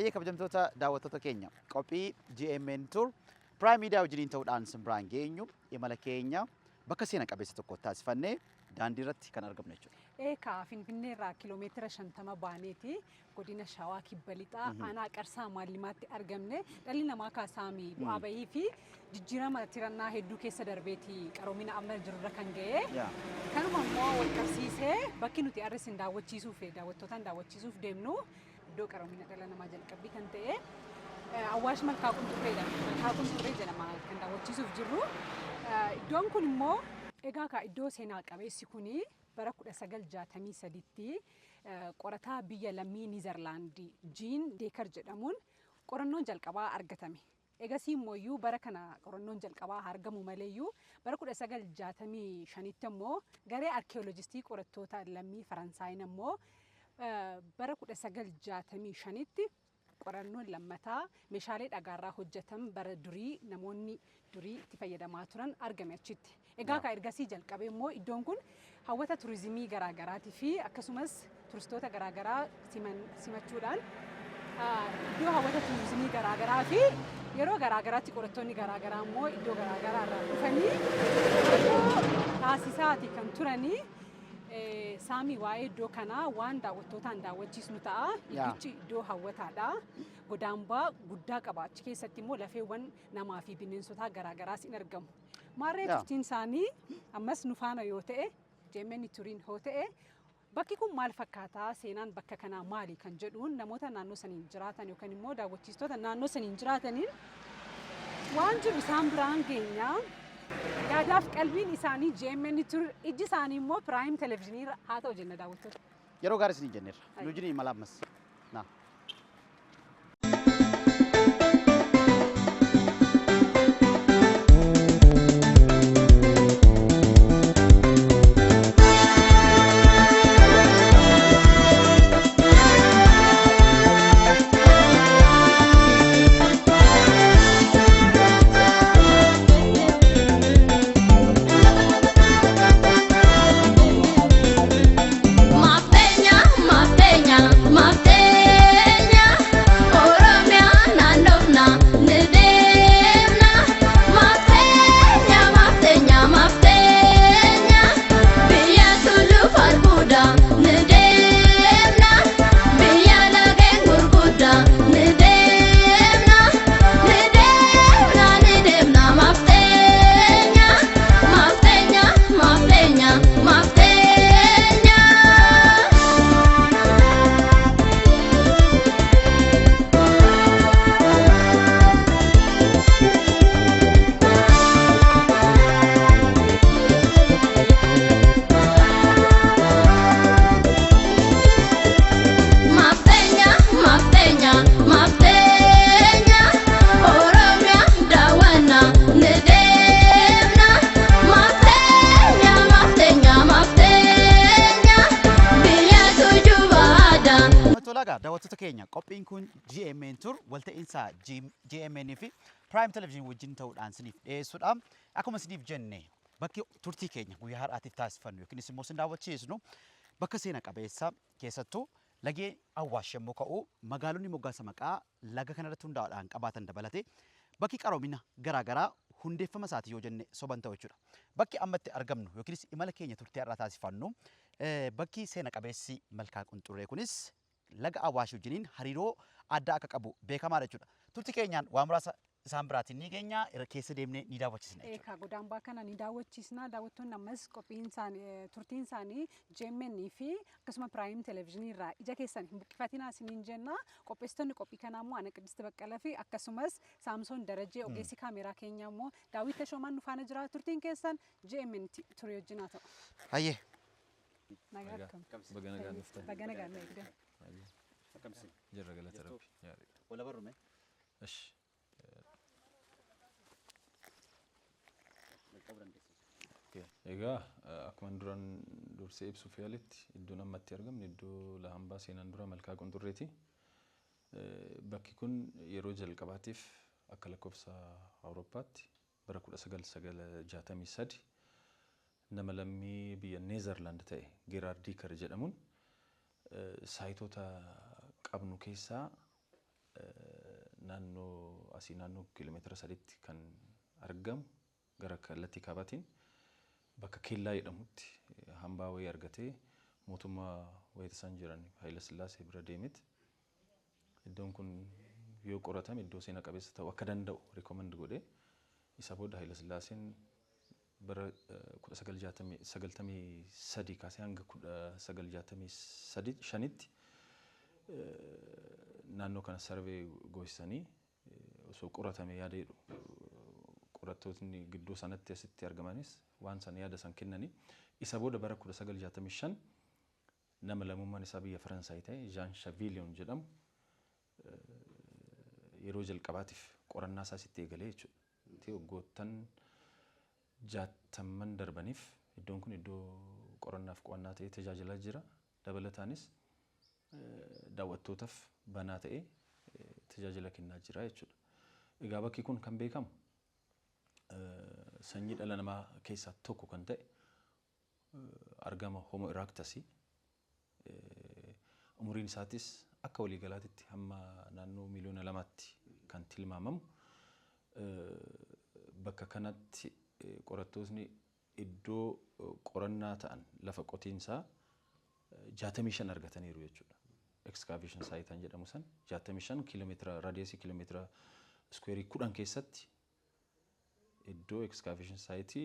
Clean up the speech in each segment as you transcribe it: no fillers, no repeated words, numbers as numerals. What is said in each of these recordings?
Hayyee kabajamtoota daawwattoota keenya qophii GMN Tour Prime Media wajjiniin ta'uudhaan simbiraan geenyu imala keenya bakka seena qabeessa tokko taasifannee daandii irratti kan argamne jechuudha. Eekaa Finfinnee irraa kiiloomeetira 50 baaneeti godina Shawaa Kibba Lixaa aanaa Qarsaa Maallimaatti argamne dhalli namaa kaasaami bu'aa bahii fi jijjiirama tirannaa hedduu keessa darbeeti qaroomina amma jirurra kan ga'e. Kanuma immoo wal qabsiisee bakki nuti arris daawwachiisuuf daawwattootaan daawwachiisuuf deemnu iddoo qaroomina dhala namaa jalqabbii kan ta'e Awwaash Malkaa Qunxurreedha. Malkaa Qunxurree jedhama kan daawwachiisuuf jirru. Iddoon kun immoo egaa iddoo seenaa qabeessi kuni bara 1963tti qorataa biyya lammii Niizerlaandii Jiin Deekar jedhamuun qorannoon jalqabaa argatame. Egasii immoo bara kana qorannoon jalqabaa argamu maleeyyuu bara 1965tti immoo garee arkeeolojistii qorattoota lammii Faransaayii immoo bara 1965tti qorannoon lammataa meeshaalee dhagaarraa hojjetan bara durii namoonni durii itti fayyadamaa turan argame achitti. Egaa ergasii jalqabee immoo iddoon kun hawwata turizimii garaagaraatii fi akkasumas turistoota garaagaraa simachuudhaan iddoo hawwata turizimii garaagaraa fi yeroo garaagaraatti qorattoonni garaagaraa immoo iddoo garaagaraa irraa dhufanii taasisaati kan turanii. Saami waa'ee iddoo kanaa waan daawwattootaan daawwachiisnu ta'a. Iddichi iddoo hawwataadha. Godaanbaa guddaa qaba. Achi keessatti immoo lafeewwan namaa fi bineensotaa garaagaraas in argamu. Maarree turtiin isaanii ammas nu faana yoo ta'e GMN turiin yoo ta'e bakki kun maal fakkaata seenaan bakka kanaa maali kan jedhuun namoota naannoo saniin jiraatan yookaan immoo daawwachiistota naannoo saniin jiraataniin waan jiru isaan biraan geenya. Yaadaaf qalbiin isaanii GMN Tour ijji isaanii immoo Prime Television haa ta'u jenna daawwattoota. Yeroo gaarii isin jenneerra. Nu wajjin imala ammas. Daawwattoota keenya qophiin kun GMN Tour walta'iinsa GMN fi Prime Television wajjin ta'uudhaan isiniif dhiyeessuudha. Akkuma isiniif jenne bakki turtii keenya guyyaa har'aatiif taasifannu yookiin immoo isin daawwachiisnu bakka seena qabeessa keessattuu lageen Awwaash yommuu ka'u magaalonni moggaasa maqaa laga kanarratti hundaa'uudhaan qabaatan dabalatee bakki qaroomina garaagaraa hundeeffama isaati yoo jenne soban ta'u jechuudha. Bakki ammatti argamnu yookiin imala keenya turtii har'aa taasifannu bakki seena qabeessi Malkaa Qunxurree kunis laga Awwaash wajjiniin hariiroo addaa akka qabu beekamaadha jechuudha. Turtii keenyaan waan muraasa isaan biraatiin ni geenya keessa deemnee ni daawwachiisna. Eekaa godaanbaa kana ni daawwachiisna. Daawwattoonni ammas qophiin isaanii turtiin isaanii GMN fi akkasuma Prime Television irraa ija keessan hin buqqifatinaa isiniin jenna. Qopheessitoonni qophii kanaa immoo Ana Qidist Baqqalaa fi akkasumas Saamsoon Darajee ogeessi kaameraa keenya immoo Daawit Tashoomaan nu faana jira. Turtiin keessan GMN Tour wajjin haa ta'u. Hayyee. Bagana gaana eegdan. Jirra galata rabbi. Wala barrume. Ish. Egaa akkuma duraan dursee ibsuuf yaaletti iddoon ammatti argamne iddoo lahambaa seenaan dura Malkaa Qunxurreeti. Bakki kun yeroo jalqabaatiif akka lakkoofsa Awurooppaatti bara 1963 nama lammii biyya Neezerlaand ta'e Geraard Dieker jedhamuun saayitoota qabnu keessaa naannoo asii naannoo kiiloomeetira 3tti kan argamu gara kallattii kaabaatiin bakka Keellaa jedhamutti hambaa wayii argatee mootummaa wayita isaan jiran Haayile Sillaasee bira deemeeti. Iddoon kun yoo qoratame iddoo seena qabeessa ta'uu akka danda'u rikoomand godhee isa booda Haayile Sillaaseen bara 1993 kaasee hanga 1965tti naannoo kana sarvee goosisanii osoo qoratame yaada jedhu qorattootni gidduu sanatti asitti argamanis waan san yaada san kennanii isa booda bara 1965 nama lammummaan isaa biyya Faransaay ta'e Jean Chavillon jedhamu yeroo jalqabaatiif qorannaa isaa sitti eegalee jechuudha. Waggoottan 60 darbaniif iddoon kun iddoo qorannaaf qo'annaa ta'ee tajaajilaa jira. Dabalataanis daawwattootaaf banaa ta'ee tajaajila kennaa jira jechuudha. Egaa bakki kun kan beekamu sanyii dhala namaa keessaa tokko kan ta'e argama Homo erectus umuriin isaatis akka waliigalaatti hamma naannoo miliyoona 2tti kan tilmaamamu bakka kanatti qorattoonni iddoo qorannaa ta'an lafa qotiinsaa 65 argataniiru jechuudha. Excavation site jedhamu san 65 kiiloomeetira raadiyeesii kiiloomeetira square 10 keessatti iddoo excavation site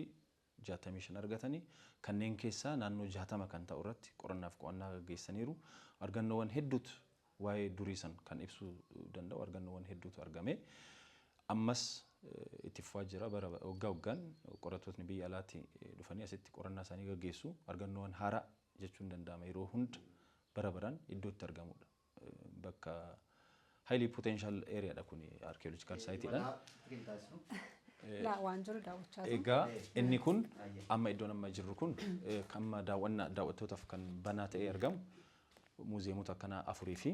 65 argatanii kanneen keessaa naannoo 60 kan ta'u irratti qorannaaf qo'annaa gaggeessaniiru. Argannoowwan hedduutu waa'ee durii san kan ibsuu danda'u argannoowwan hedduutu argame. Ammas itti fufaa jira bara waggaa waggaan qorattoonni biyya alaatti dhufanii asitti qorannaa isaanii gaggeessu. Argannoowwan haaraa jechuun danda'ama yeroo hunda bara baraan iddootti argamudha. Bakka highly potential area dha kun archaeological site dha. La waan jiru daawwachaa jiru. Egaa inni kun amma iddoon amma jirru kun amma daawwattootaaf kan banaa ta'ee argamu muuziyeemota akkanaa 4 fi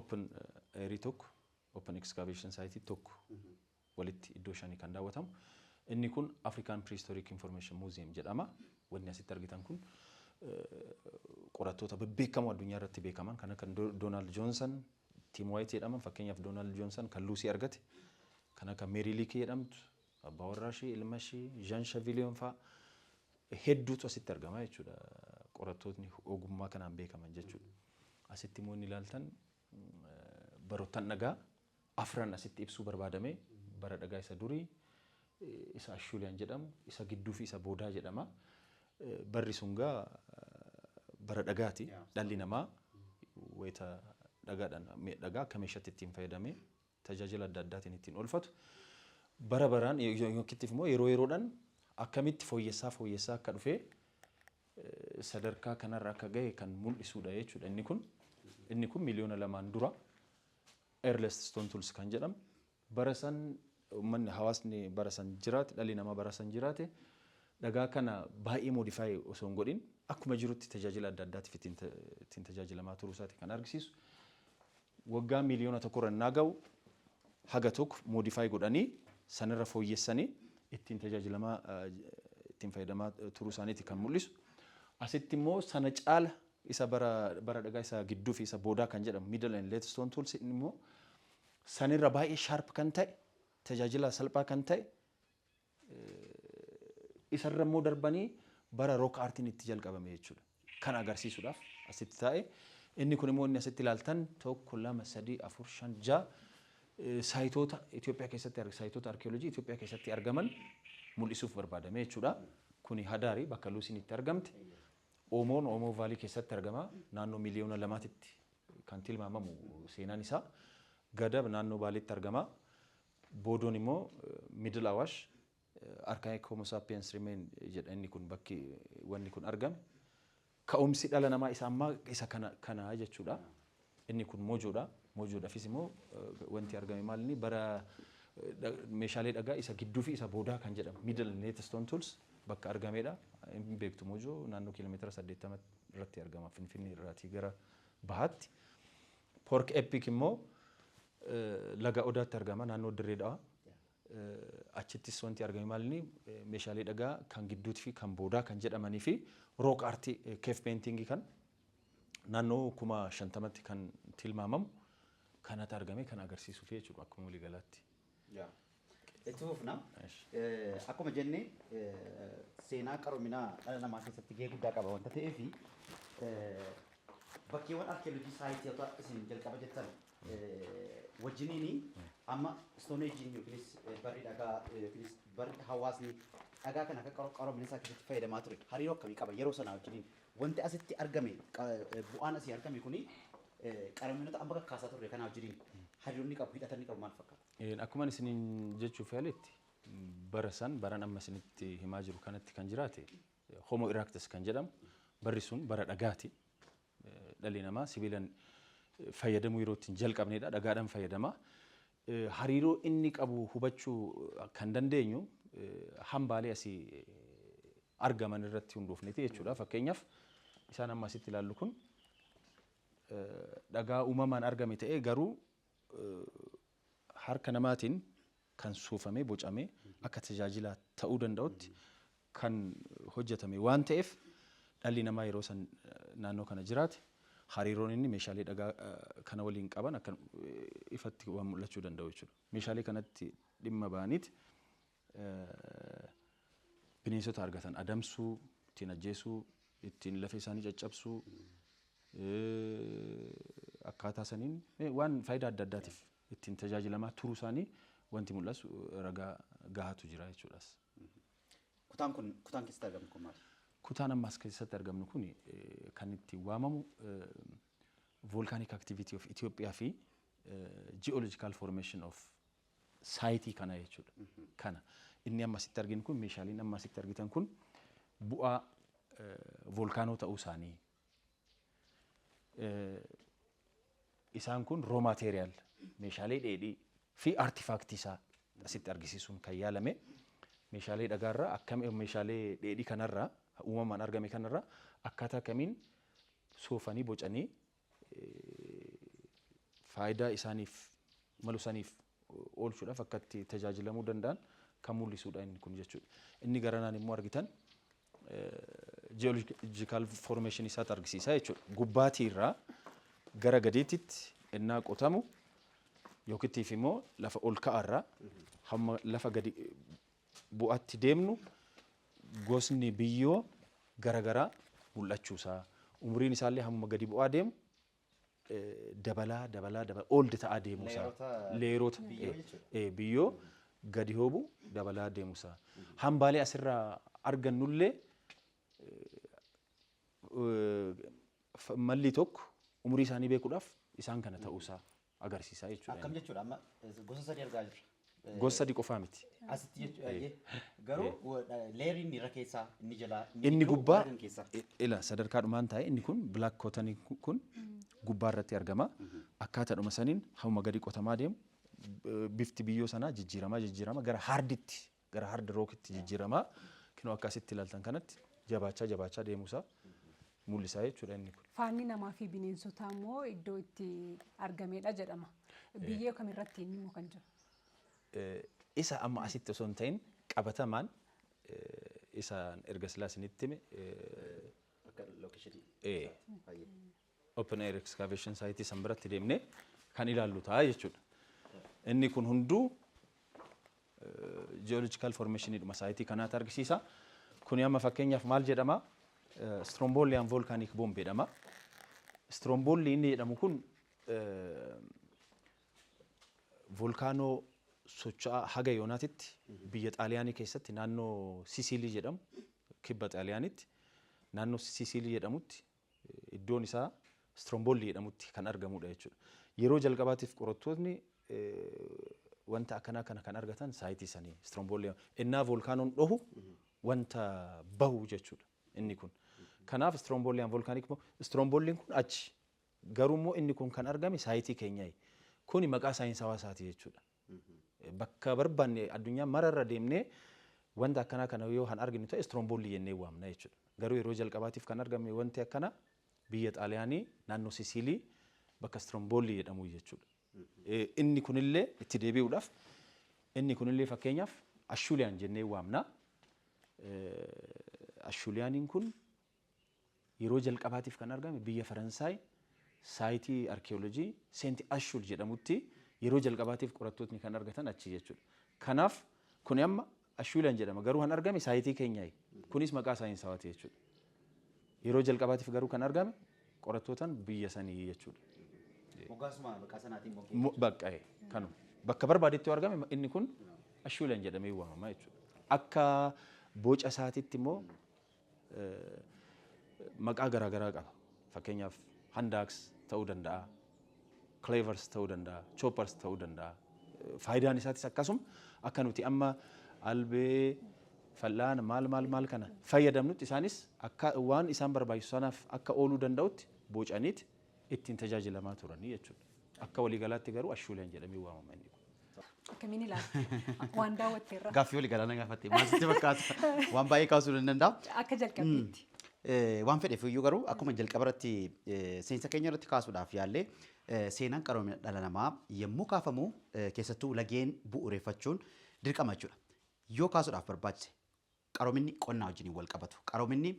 open area tokko open excavation site tokko walitti iddoo 5 kan daawwatamu. Inni kun African Prehistoric Information Museum jedhama. Wanni asitti argitan kun qorattoota bebbeekamoo addunyaa irratti beekaman kan akka Donald Johnson, Tim White jedhaman fakkeenyaaf Donald Johnson kan Lucy argate kan akka Mary Leakey jedhamtu abbaa warraa ishee ilma ishee Jean Chavillon fa'a hedduutu asitti argama jechuudha. Qorattootni ogummaa kanaan beekaman jechuudha. Asitti immoo inni ilaaltan baroottan dhagaa afran asitti ibsuu barbaadame bara dhagaa isa durii isa Ashuliyan jedhamu isa gidduu fi isa boodaa jedhama. Barri sungaa bara dhagaati dhalli namaa wayita dhagaadhaan dhagaa akka meeshaatti ittiin fayyadamee tajaajila adda addaatiin ittiin oolfatu. Bara baraan yookiin immoo yeroo yeroodhaan akkamitti fooyyessaa akka dhufee sadarkaa kanarra akka gahe kan mul'isudha jechuudha. Inni kun miliyoona 2 dura Earliest Stone Tools kan jedhamu bara san uummanni hawaasni bara san jiraate dhalli namaa bara san jiraate dhagaa kana baay'ee modify osoo hin godhin akkuma jirutti tajaajila adda addaatiif ittiin tajaajilamaa turuu isaati kan argisiisu. Waggaa miliyoona 1 irra ga'u haga tokko modify godhanii sanarra fooyyessanii ittiin tajaajilamaa ittiin fayyadamaa turuu isaaniiti kan mul'isu. Asitti immoo sana caala isa bara dhagaa isa gidduu fi isa boodaa kan jedhamu Middle and Late Stone Tools immoo sanirra baay'ee sharp kan ta'e tajaajila salphaa kan ta'e isarra immoo darbanii bara rock artiin itti jalqabame jechuudha. Kan agarsiisuudhaaf asitti taa'e inni kun immoo inni asitti ilaaltan 1 2 3 4 5 6 saayitoota Itoophiyaa keessatti saayitoota arkeeolojii Itoophiyaa keessatti argaman mul'isuuf barbaadame jechuudha. Kuni Hadaari bakka Luusiin itti argamte. Oomoo vaalii keessatti argama naannoo miliyoona 2tti kan tilmaamamu seenaan isaa. Gadab naannoo Baaleetti argama. Boodoon immoo Middle Awash Archaic Homo sapiens remain jedha inni kun bakki wanni kun argame. Ka'umsi dhala namaa isa ammaa isa kana jechuudha. Inni kun Mojoodha. Mojoodhaafis immoo wanti argame maal inni bara meeshaalee dhagaa isa gidduu fi isa boodaa kan jedhamu Middle and Late Stone Tools bakka argamedha. Inni beektu Mojoo naannoo kiiloomeetira 80 irratti argama Finfinnee irraatii gara bahaatti. Pork Epic immoo laga Odaatti argama naannoo Dirree Dhawaa. Achittis wanti argame maal inni meeshaalee dhagaa kan gidduutii fi kan boodaa kan jedhamanii fi rock art cave painting kan naannoo 50,000tti kan tilmaamamu kanatu argame kan agarsiisuuf jechuudha akkuma walii galaatti. Itti fufna. Akkuma jenne seenaa qaroominaa dhala namaa keessatti gahee guddaa qaba wanta ta'eef bakkeewwan arkeolojii saayitiiwwan isin jalqaba jettan wajjiniin amma stooneejiin yookiinis barri dhagaa yookiinis barri hawaasni dhagaa kana akka qaroomina isaa keessatti fayyadamaa ture hariiroo akkamii qaba yeroo sanaa wajjiniin wanti asitti argame bu'aan asii argame kuni qaroominota amma kakkaasaa turre kanaa wajjiniin hariiroonni qabu hidhatanii qabu maal fakkaata? Akkuma isiniin jechuuf yaaletti bara san baran amma isinitti himaa jiru kanatti kan jiraate Homo erectus kan jedhamu barri sun bara dhagaati. Dhalli namaa sibiilan fayyadamuu yeroo ittiin jalqabnedha dhagaadhaan fayyadama. Hariiroo inni qabu hubachuu kan dandeenyu hambaalee asii argaman irratti hundoofneeti jechuudha. Fakkeenyaaf isaan amma asitti ilaallu kun dhagaa uumamaan argame ta'ee garuu harka namaatiin kan suufamee bocamee akka tajaajila ta'uu danda'utti kan hojjetame waan ta'eef dhalli namaa yeroo san naannoo kana jiraate hariiroon inni meeshaalee dhagaa kana waliin qaban akka ifatti waan mul'achuu danda'u jechuudha. Meeshaalee kanatti dhimma ba'aniiti bineensota argatan adamsuu, ittiin ajjeesuu, ittiin lafee isaanii caccabsuu akkaataa saniin waan faayidaa adda addaatiif ittiin tajaajilamaa turuu isaanii wanti mul'atu ragaa gahaatu jira jechuudha. Kutaan keessatti argamnu kun maali? Kutaan amma as keessatti argamnu kun kan itti waamamu volcanic activity of Ethiopia fi geological formation of saayitii kana jechuudha. Kana inni amma asitti arginu kun meeshaaleen amma asitti argitan kun bu'aa volkaanoo ta'uu isaanii. Isaan kun raw material meeshaalee dheedhii fi artifactii isaa asitti argisiisuun kan yaalame meeshaalee dhagaarraa akkam meeshaalee dheedhii kanarraa uumamaan argame kanarraa akkaataa kamiin soofanii bocanii faayidaa isaaniif malu isaaniif oolchuudhaaf akka itti tajaajilamuu danda'an kan mul'isuudha inni kun jechuudha. Inni garanaan immoo argitan geological formation isaatu argisiisa jechuudha. Gubbaatiirraa gara gadiitti innaa qotamu yookiin immoo lafa ol ka'aarraa hamma lafa gadi bu'aatti deemnu gosni biyyoo garagaraa mul'achuusaa umriin isaallee hamma gadi bu'aa deemu dabalaa old ta'aa deemuusaa leerota biyyoo gadi hoobu dabalaa deemuusaa hambaalee asirraa argannullee malli tokko umrii isaanii beekuudhaaf isaan kana ta'uusaa agarsiisaa jechuudha. Akkam jechuudha amma gosa sadii argaa jirra. Gosa sadii qofaa miti. Asitti jechuudha garuu leeriin irra keessaa inni jalaa inni gubbaa ila sadarkaa dhumaan taa'e inni kun black cotton kun gubbaa irratti argama. Akkaataadhuma saniin hamma gadi qotamaa deemu bifti biyyoo sanaa jijjiirama gara hard rockitti jijjiirama. Kinoo akkasitti ilaaltan kanatti jabaachaa deemuusaa mul'isaa jechuudha inni kun. Faanni namaa fi bineensotaa immoo iddoo itti argamedha jedhama. Biyyee kamirratti inni immoo kan jiru? Isa amma asitti osoo hin ta'in qabatamaan isaan erga silaasinitti hime open air excavation site san biratti deemnee kan ilaallu ta'a jechuudha. Inni kun hunduu geological formation dhuma saayitii kanaatu argisiisa. Kuni amma fakkeenyaaf maal jedhama? Strombolian volcanic bomb jedhama. Stromboli inni jedhamu kun volkaanoo socho'aa haga yoonaatitti biyya xaaliyaanii keessatti naannoo Sisiilii jedhamu kibba xaaliyaanitti naannoo Sisiilii jedhamutti iddoon isaa Stromboli jedhamutti kan argamudha jechuudha. Yeroo jalqabaatiif qorattoonni wanta akkanaa kana kan argatan saayitii sanii Stromboli innaa volkaanoon dhohu wanta bahu jechuudha inni kun. Kanaaf Strombolian volcanic Stromboliin kun achi garuu inni kun kan argame saayitii keenyaayi. Kuni maqaa saayinsawaa isaati jechuudha. Bakka barbaanne addunyaa mararra deemnee wanta akkanaa kana yoo han arginu ta'e Stromboli jennee waamna jechuudha. Garuu yeroo jalqabaatiif kan argame wanti akkana biyya Xaaliyaanii naannoo Sisiilii bakka Stromboli jedhamu jechuudha. Inni kunillee itti deebi'uudhaaf inni kunillee fakkeenyaaf Ashuuliyaan jennee waamna. Ashuuliyaaniin kun yeroo jalqabaatiif kan argame biyya Faransaay saayitii arkeeolojii Seent Ashul jedhamutti yeroo jalqabaatiif qorattootni kan argatan achi jechuudha. Kanaaf kun amma Ashulan jedhama garuu kan argame saayitii keenyaayi. Kunis maqaa saayinsawaati jechuudha. Yeroo jalqabaatiif garuu kan argame qorattootaan biyya sanii jechuudha. Moggaasuma maqaa sanaatiin moggee. Baqqa'ee kanuma. Bakka barbaadetti argame inni kun Ashulan jedhamee waamama jechuudha. Akka boca isaatiitti immoo maqaa garaagaraa qaba. Fakkeenyaaf handaaks ta'uu danda'a, cleavers ta'uu danda'a, choppers ta'uu danda'a. Faayidaan isaatis akkasuma akka nuti amma albee fal'aana maal kana fayyadamnutti isaanis akka waan isaan barbaachisu sanaaf akka ooluu danda'utti bocaniiti ittiin tajaajilamaa turanii jechuudha. Akka waliigalaatti garuu Ashulan jedhamee waamama inni kun. Akkamiin ilaala? Waan daawwatteerra. Gaaffii walii galaa gaafatte maal sitti fakkaata? Waan baay'ee kaasuu ni danda'a. Akka jalqabbiitti. Waan fedheef iyyuu garuu akkuma jalqaba irratti seensa keenya irratti kaasuudhaaf yaallee seenaan qaroomina dhala namaa yommuu kaafamu keessattuu lageen bu'uureffachuun dirqama jechuudha. Yoo kaasuudhaaf barbaachise qaroominni qonnaa wajjin wal qabatu. Qaroominni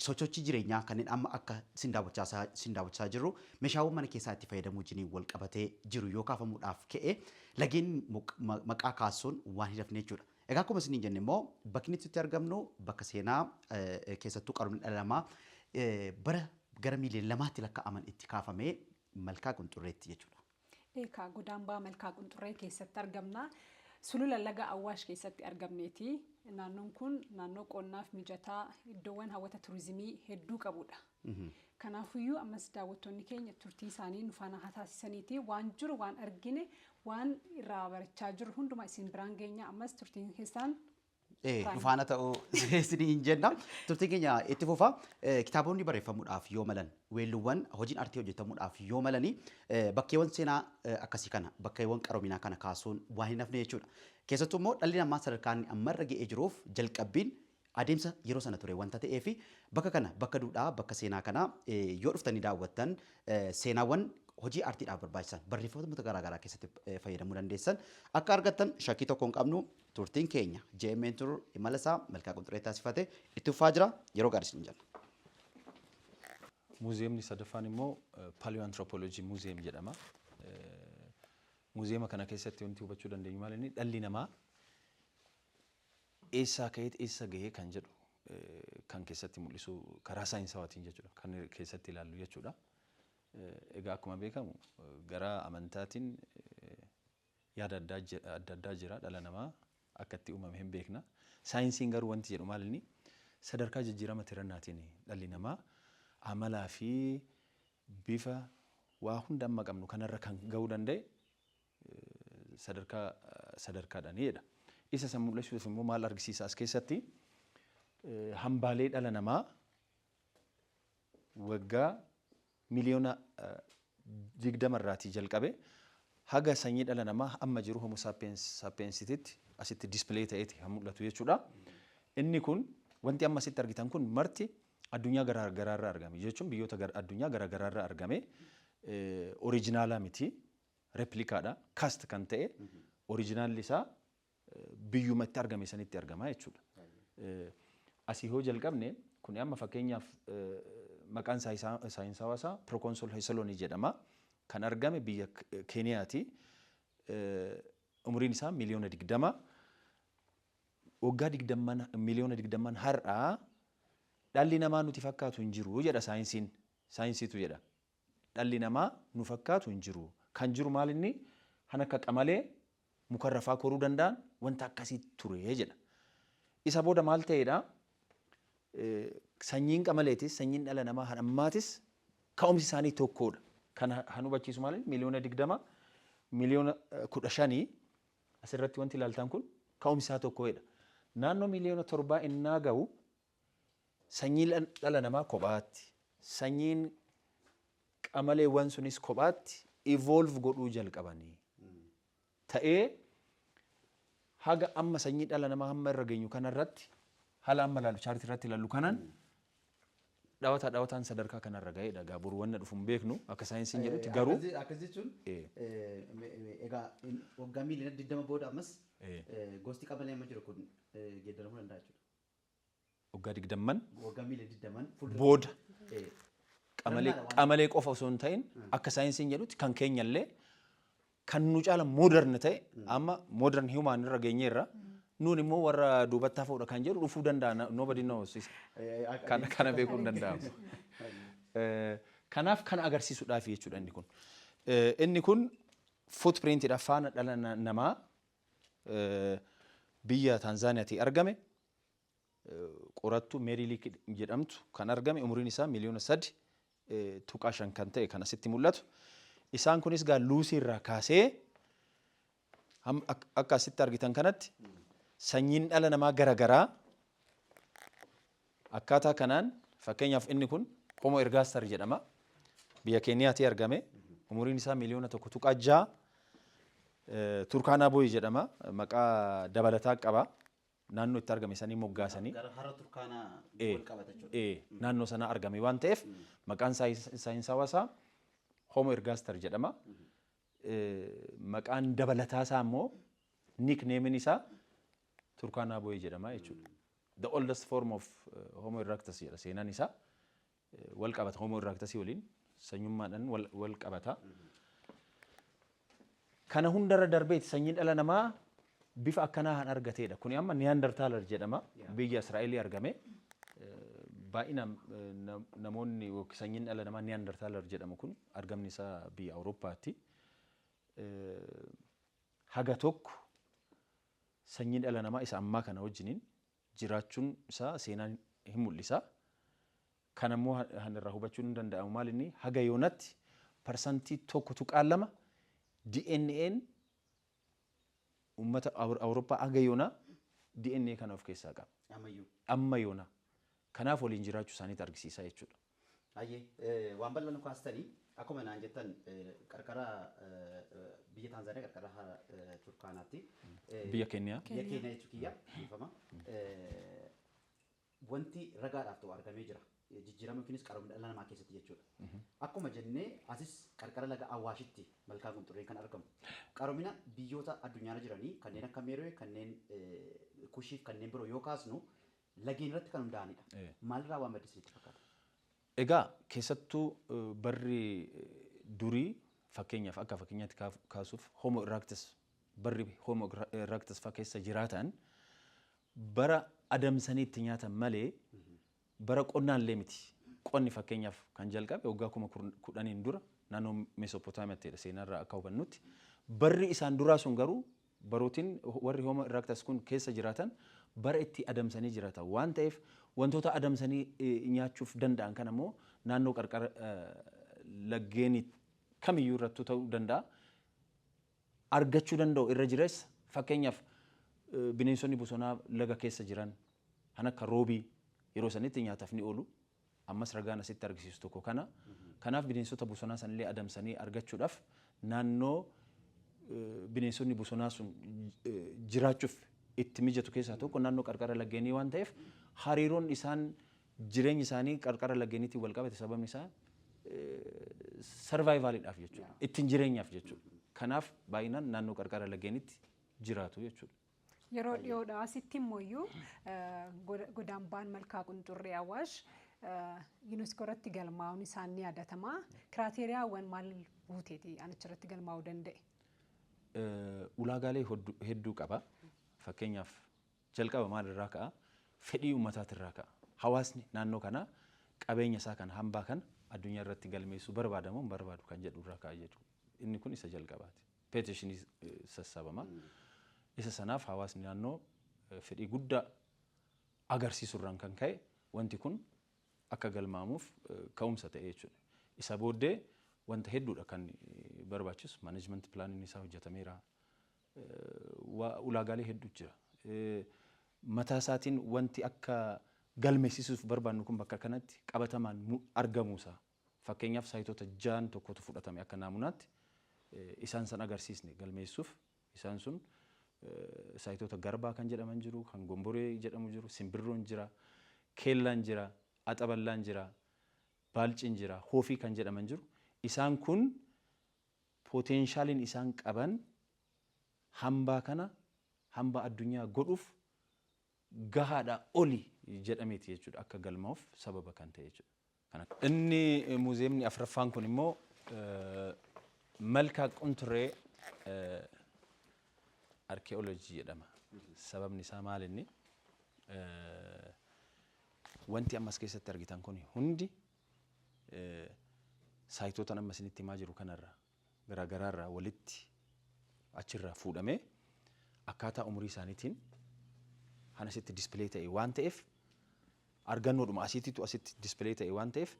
sochochii jireenyaa kanneen amma akka sin daawwachaa jirru meeshaawwan mana keessaa itti fayyadamuu wajjin wal qabatee jiru yoo kaafamuudhaaf ka'e lageen maqaa kaasuun waan hin hafne jechuudha. Egaa akkuma isin jenne immoo bakki nuti argamnu bakka seenaa keessattuu qaroomina dhala namaa bara gara miiliyoona lamaatti lakkaa'aman itti kaafamee malkaa qunxurreetti jechuudha. Eekaa godaambaa malkaa qunxurree keessatti argamna. Sulula laga Awwaash keessatti argamneeti. Naannoon kun naannoo qonnaaf mijataa iddoowwan hawwata turizimii hedduu qabudha. Kanaafiyyuu ammas daawwattoonni keenya turtii isaanii nu faana haa taasisaniiti waan jiru waan argine waan irraa barachaa jiru hundumaa isin biraan geenya ammas turtiin keessan nu faana ta'uu isiniin jenna. Turtiin keenya itti fufa kitaabonni barreeffamuudhaaf yoo malan weelluuwwan hojiin artii hojjetamuudhaaf yoo malanii bakkeewwan seenaa akkasii kana bakkeewwan qaroominaa kana kaasuun waan hin hafne jechuudha. Keessattuu immoo dhalli namaa sadarkaan ammarra ga'ee jiruuf jalqabbiin adeemsa yeroo sana ture wanta ta'eef bakka kana bakka duudhaa bakka seenaa kana yoo dhuftanii daawwattan seenaawwan hojii artiidhaaf barbaachisan barreeffamoota garaagaraa keessatti fayyadamuu dandeessan akka argattan shakkii tokko hin qabnu turtiin keenya JMN Tour imala isaa malkaa qunxurree taasifate itti fufaa jira yeroo gaarii isin jenna. Muuziyeemni sadaffaan immoo Paleoanthropology Museum jedhama. Muuziyeema kana keessatti wanti hubachuu dandeenyu maal inni dhalli namaa eessaa ka'eet eessa gahee kan jedhu kan keessatti mul'isu karaa saayinsawaatiin jechuudha kan keessatti ilaallu jechuudha. Egaa akkuma beekamu gara amantaatiin yaada adda addaa jira dhala namaa akka itti uumame hin beekna. Saayinsiin garuu wanti jedhu maal inni sadarkaa jijjiirama tirannaatiin dhalli namaa amalaa fi bifa waa hunda amma qabnu kanarra kan gahuu danda'e sadarkaadhaan jedha. Isa san mul'isuuf immoo maal argisiisa as keessatti hambaalee dhala namaa waggaa miliyoona 20 irraatii jalqabe haga sanyii dhala namaa amma jiru homo sapiensititti asitti displee ta'eeti kan mul'atu jechuudha. Inni kun wanti amma asitti argitan kun marti addunyaa garaagaraarraa argame jechuun biyyoota addunyaa garaagaraarraa argame oriijinaalaa miti replikaadha kaast kan ta'e oriijinaalli isaa biyyuma itti argame sanitti argama jechuudha. Asii hoo jalqabne kun amma fakkeenyaaf maqaan saayinsawaa isaa Proconsul Hesalonii jedhama. Kan argame biyya Keeniyaati. Umriin isaa miliyoona 20. Waggaa 20 miliyoona 20 har'aa dhalli namaa nuti fakkaatu hin jiru jedha saayinsiin. Saayinsiitu jedha. Dhalli namaa nu fakkaatu hin jiru. Kan jiru maal inni kan akka qamalee mukarra faa koruu danda'an wanta akkasii ture jedha. Isa booda maal ta'edha? Sanyiin qamaleetis sanyiin dhala namaa hammaatis ka'umsi isaanii tokkodha. Kan hubachiisu maal miliyoona 20 miliyoona 15 asirratti wanti ilaaltan kun ka'umsi isaa tokkodha. Naannoo miliyoona 7 innaa ga'u sanyiin dhala namaa kophaatti sanyiin qamaleewwan sunis kophaatti evolve godhuu jalqabanii ta'ee haga amma sanyii dhala namaa hamma irra geenyu kanarratti haala amma ilaalu chaartii irratti ilaallu kanaan dhawataan sadarkaa kanarra ga'eedha. Egaa boru wanna dhufu hin beeknu akka saayinsiin jedhutti garuu akkas jechuun egaa waggaa miliyoona 20 booda ammas gosti qamalee amma jiru kun geeddaramuu danda'a jechuudha. waggaa 20 waggaa miila 20 booda qamalee qofa osoo hin ta'in akka saayinsiin jedhutti kan keenyallee kan nu caala modern ta'e amma modern human irra geenyeerra nuun immoo warra duubatti hafuudha kan jedhu dhufuu danda'a nobody knows kana beekuu hin danda'amu. Kanaaf kan agarsiisuudhaaf jechuudha inni kun. Inni kun footprintidha faana dhala namaa biyya Taanzaaniyaatii argame qorattuu Meerilik jedhamtu kan argame umriin isaa miliyoona 3.5 kan ta'e kan asitti mul'atu. Isaan kunis gaa luusii irraa kaasee akka asitti argitan kanatti sanyiin dhala namaa garaagaraa akkaataa kanaan fakkeenyaaf inni kun Homo ergaster jedhama. Biyya Keeniyaatii argame umriin isaa miliyoona 1.6 Turkaanaa Booyi jedhama. Maqaa dabalataa qaba. Naannoo itti argame sanii moggaasanii. Hara Turkaanaa wal qabata jechuudha. Naannoo sana argame waan ta'eef maqaan saayinsawaa isaa Homo ergaster jedhama. Maqaan dabalataa isaa immoo nickneemin isaa Turkaanaa Booyi jedhama jechuudha. The oldest form of Homo erectus jedha seenaan isaa. Wal qabata Homo erectus waliin sanyummaadhaan wal qabata. Kana hundarra darbeeti sanyiin dhala namaa bifa akkanaa han argateedha. Kuni amma Neanderthaler jedhama. Biyya Israa'elii argame. Baay'ina namoonni sanyiin dhala namaa Neanderthaler jedhamu kun argamni isaa biyya Awurooppaatti. Haga tokko sanyiin dhala namaa isa ammaa kana wajjiniin jiraachuun isaa seenaan hin mul'isa. Kanammoo hanirraa hubachuun hin danda'amu maal inni haga yoonatti parsantii 1.2 DNA'n ummata Awurooppaa haga yoonaa DNA kana of keessaa qaba. Amma yoonaa. Kanaaf waliin jiraachuu isaaniitu argisiisa jechuudha. Ayyee waan bal'aa kaastanii akkuma naan jettan qarqara biyya Taanzaaniyaa qarqara Turkaanaatti biyya Keeniyaa jechuun kiyya ifama. Wanti ragaadhaaf ta'u argamee jira. Jijjiirama yookiinis qaroomina dhala namaa keessatti jechuudha. Akkuma jennee asis qarqara laga Awwaashitti malkaa qunxurreen kan argamu. Qaroomina biyyoota addunyaarra jiranii kanneen akka Meeroo kanneen Kushiif kanneen biroo yoo kaasnu lageen irratti kan hundaa'anidha. Maalirraa waan maddisiisu fakkaata? Egaa keessattuu barri durii fakkeenyaaf akka fakkeenyaatti kaasuuf Homo erectus barri Homo erectus faa keessa jiraatan bara adamsanii itti nyaatan malee bara qonnaallee miti. Qonni fakkeenyaaf kan jalqabe waggaa 10,000 dura naannoo Mesopotaamiyaatti seenarraa akka hubannutti barri isaan duraa sun garuu barootiin warri Homo erectus kun keessa jiraatan bara itti adamsanii jiraatan waan ta'eef wantoota adamsanii nyaachuuf danda'an kan ammoo naannoo qarqara laggeenii kamiyyuu irrattuu ta'uu danda'a. Argachuu danda'u irra jires fakkeenyaaf bineensonni bosonaa laga keessa jiran kan akka roobii yeroo sanitti nyaataaf ni oolu. Ammas ragaan asitti argisiisu tokko kana. Kanaaf bineensota bosonaa sanillee adamsanii argachuudhaaf naannoo bineensonni bosonaa sun jiraachuuf itti mijatu keessaa tokko naannoo qarqara laggeenii waan ta'eef hariiroon isaan jireenyi isaanii qarqara laggeeniitiin wal qabate sababni isaa sarvaayivaaliidhaaf jechuudha. Ittiin jireenyaaf jechuudha. Kanaaf baay'inaan naannoo qarqara laggeeniitti jiraatu jechuudha. Yeroo dhiyoodhaa asitti immoo godaambaan malkaa qunxurree Awwaash UNESCO irratti galmaa'uun isaan ni yaadatama. Kiraateriyaawwan maal guuteeti achirratti galmaa'uu danda'e? Ulaagaalee hedduu qaba. Fakkeenyaaf jalqaba maalirraa ka'a? Fedhii uummataatirraa ka'a. Hawaasni naannoo kana qabeenya isaa kan hambaa kan addunyaa irratti galmeessuu barbaadamu hin barbaadu kan jedhurraa ka'a jechuudha. Inni kun isa jalqabaati. Peetishinii sassabama. Isa sanaaf hawaasni naannoo fedhii guddaa agarsiisurraan kan ka'e wanti kun akka galmaamuuf ka'umsa ta'e jechuudha. Isa booddee wanta hedduudha kan barbaachisu management plaaniin isaa hojjetameera. Ulaagaalee hedduu jira. Mataa isaatiin wanti akka galmeessisuuf barbaannu kun bakka kanatti qabatamaan argamuusaa fakkeenyaaf saayitoota 6 tokkotu fudhatame akka naamunaatti isaan san agarsiisne galmeessuuf isaan sun saayitoota garbaa kan jedhaman jiru, kan gomboree jedhamu jiru, simbirroon jira, keellaan jira, axaballaan jira, baalciin jira, hoofii kan jedhaman jiru. Isaan kun potenshaaliin isaan qaban hambaa kana hambaa addunyaa godhuuf gahaadha oli jedhameeti jechuudha akka galmaa'uuf sababa kan ta'e jechuudha. Inni muuziyeemni afuraffaan kun immoo malkaa qunturree arkeeolojii jedhama. Sababni isaa maal inni wanti ammas keessatti argitan kun hundi saayitoota amma isinitti himaa jiru kanarraa garaagaraarraa walitti achirraa fuudhamee akkaataa umurii isaaniitiin hanasitti dispilee ta'e waan ta'eef argannoodhuma asiititu asitti dispilee ta'e waan ta'eef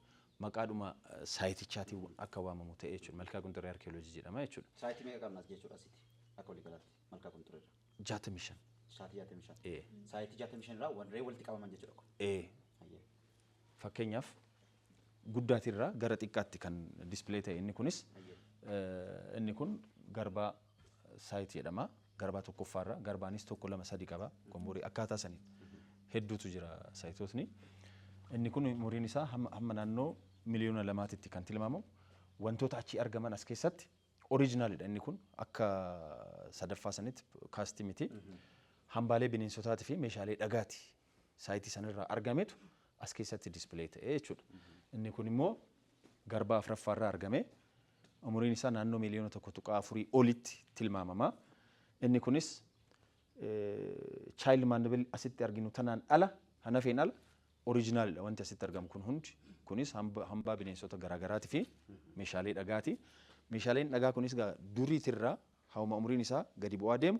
maqaadhuma saayitichaatiin akka waamamu ta'e jechuudha. Malkaa qunxurree arkeeolojii jedhama jechuudha. Saayitii meeqa qabnaas jechuudha asitti akka walii galaatti malkaa qunxurree. 65. Saayitii 65. Saayitii 65 irraa warreen walitti qabaman jechuudha. Fakkeenyaaf guddaatirraa gara xiqqaatti kan dispilee ta'e inni kunis inni kun garbaa saayitii jedhama. Garbaa tokkoffaarraa garbaanis tokko lama sadi qaba gomborii akkaataa sanii hedduutu jira saayitootni. Inni kun umuriin isaa hamma naannoo miliyoona lamaatitti kan tilmaamamu wantoota achi argaman as keessatti oriijinaalidha. Inni kun akka sadaffaa sanitti kaastii miti. Hambaalee bineensotaatii fi meeshaalee dhagaati saayitii sanarraa argametu as keessatti dispilee ta'e jechuudha. Inni kun immoo garbaa afuraffaarraa argame umuriin isaa naannoo miliyoona 1.4 olitti tilmaamama. Inni kunis child mandible asitti arginu tanaan ala hanafeen ala oriijinaalidha wanti asitti argamu kun hundi. Kunis hambaa bineensota garaagaraatii fi meeshaalee dhagaati. Meeshaaleen dhagaa kunis duriitirraa hauma umuriin isaa gadi bu'aa deemu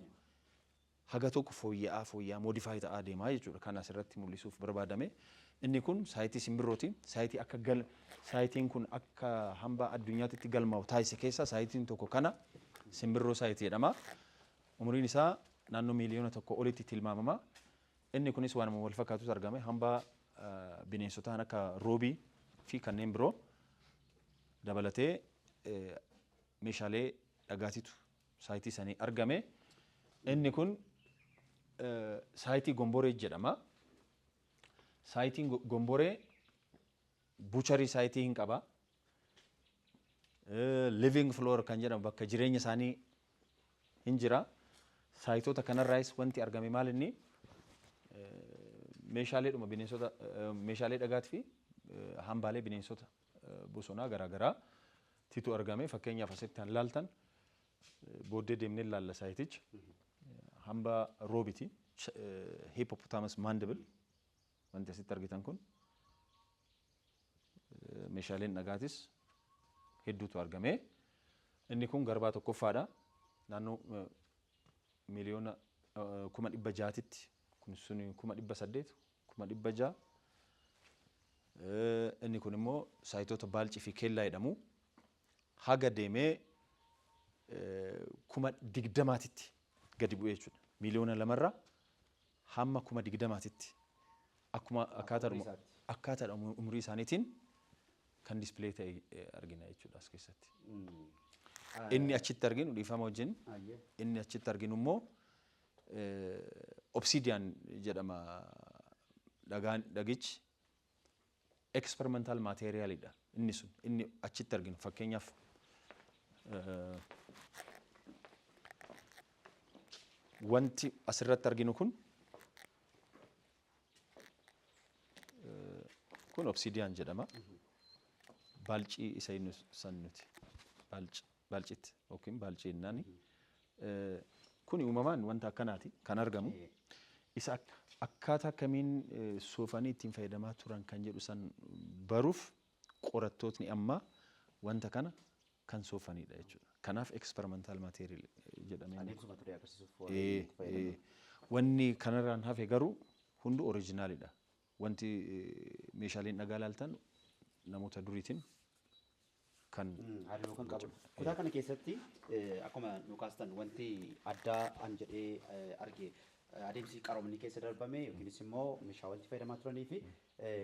haga tokko fooyya'aa moodifaayi ta'aa deemaa jechuudha. Kan asirratti mul'isuuf barbaadame. Inni kun saayitii simbirrooti. Saayitiin kun akka hambaa addunyaatti galmaa'u taasise keessa saayitiin tokko kana simbirroo saayitii jedhama. Umuriin isaa naannoo miliyoona 1 olitti tilmaamama. Inni kunis waan wal fakkaatutu argame hambaa bineensotaan akka roobii fi kanneen biroo dabalatee meeshaalee dhagaatitu saayitii sanii argame. Inni kun saayitii gomboree jedhama. Saayitiin gomboree buucharii saayitii hin qaba. Living floor kan jedhamu bakka jireenya isaanii hin jira. Saayitoota kanarraayis wanti argame maal inni meeshaaleedhuma bineensota meeshaalee dhagaatii fi hambaalee bineensota bosonaa garaagaraa titu argame. Fakkeenyaaf asitti kan laaltan booddee deemnee laalla saayiticha hambaa roobiti hippopotamus mandible wanti asitti argitan kun meeshaaleen dhagaatis hedduutu argame. Inni kun garbaa tokkoffaadha. Naannoo miliyoona 600,000titti kun sun 800,000 600,000. Inni kun immoo saayitoota baalcii fi keellaa jedhamu haga deemee 20,000titti gadi bu'ee jechuudha. Miliyoona 2 hamma 20,000titti akkuma akkaataa umurii isaaniitiin kan dispilee ta'e argina jechuudha as keessatti. Inni achitti arginu dhiifama wajjin inni achitti arginu immoo obsidian jedhama dhagichi experimental materialidha inni sun inni achitti arginu fakkeenyaaf wanti asirratti arginu kun obsidian jedhama. Baalcii isa inni san nuti baalcitti yookiin baalcii jennaani. Kun uumamaan wanta akkanaati kan argamu. Isa akkaataa akkamiin soofanii ittiin fayyadamaa turan kan jedhu san baruuf qorattootni amma wanta kana kan soofanidha jechuudha. Kanaaf experimental material jedhamee. Wanni kanarraan hafe garuu hundu oriijinaalidha. Wanti meeshaaleen dhagaa laaltan namoota duriitiin kan hariiroo kan qabudha. Kutaa kana keessatti akkuma nu kaastan wanti addaa an jedhee arge adeemsi qaroomni keessa darbame yookiinis immoo meeshaa wanti fayyadamaa turanii fi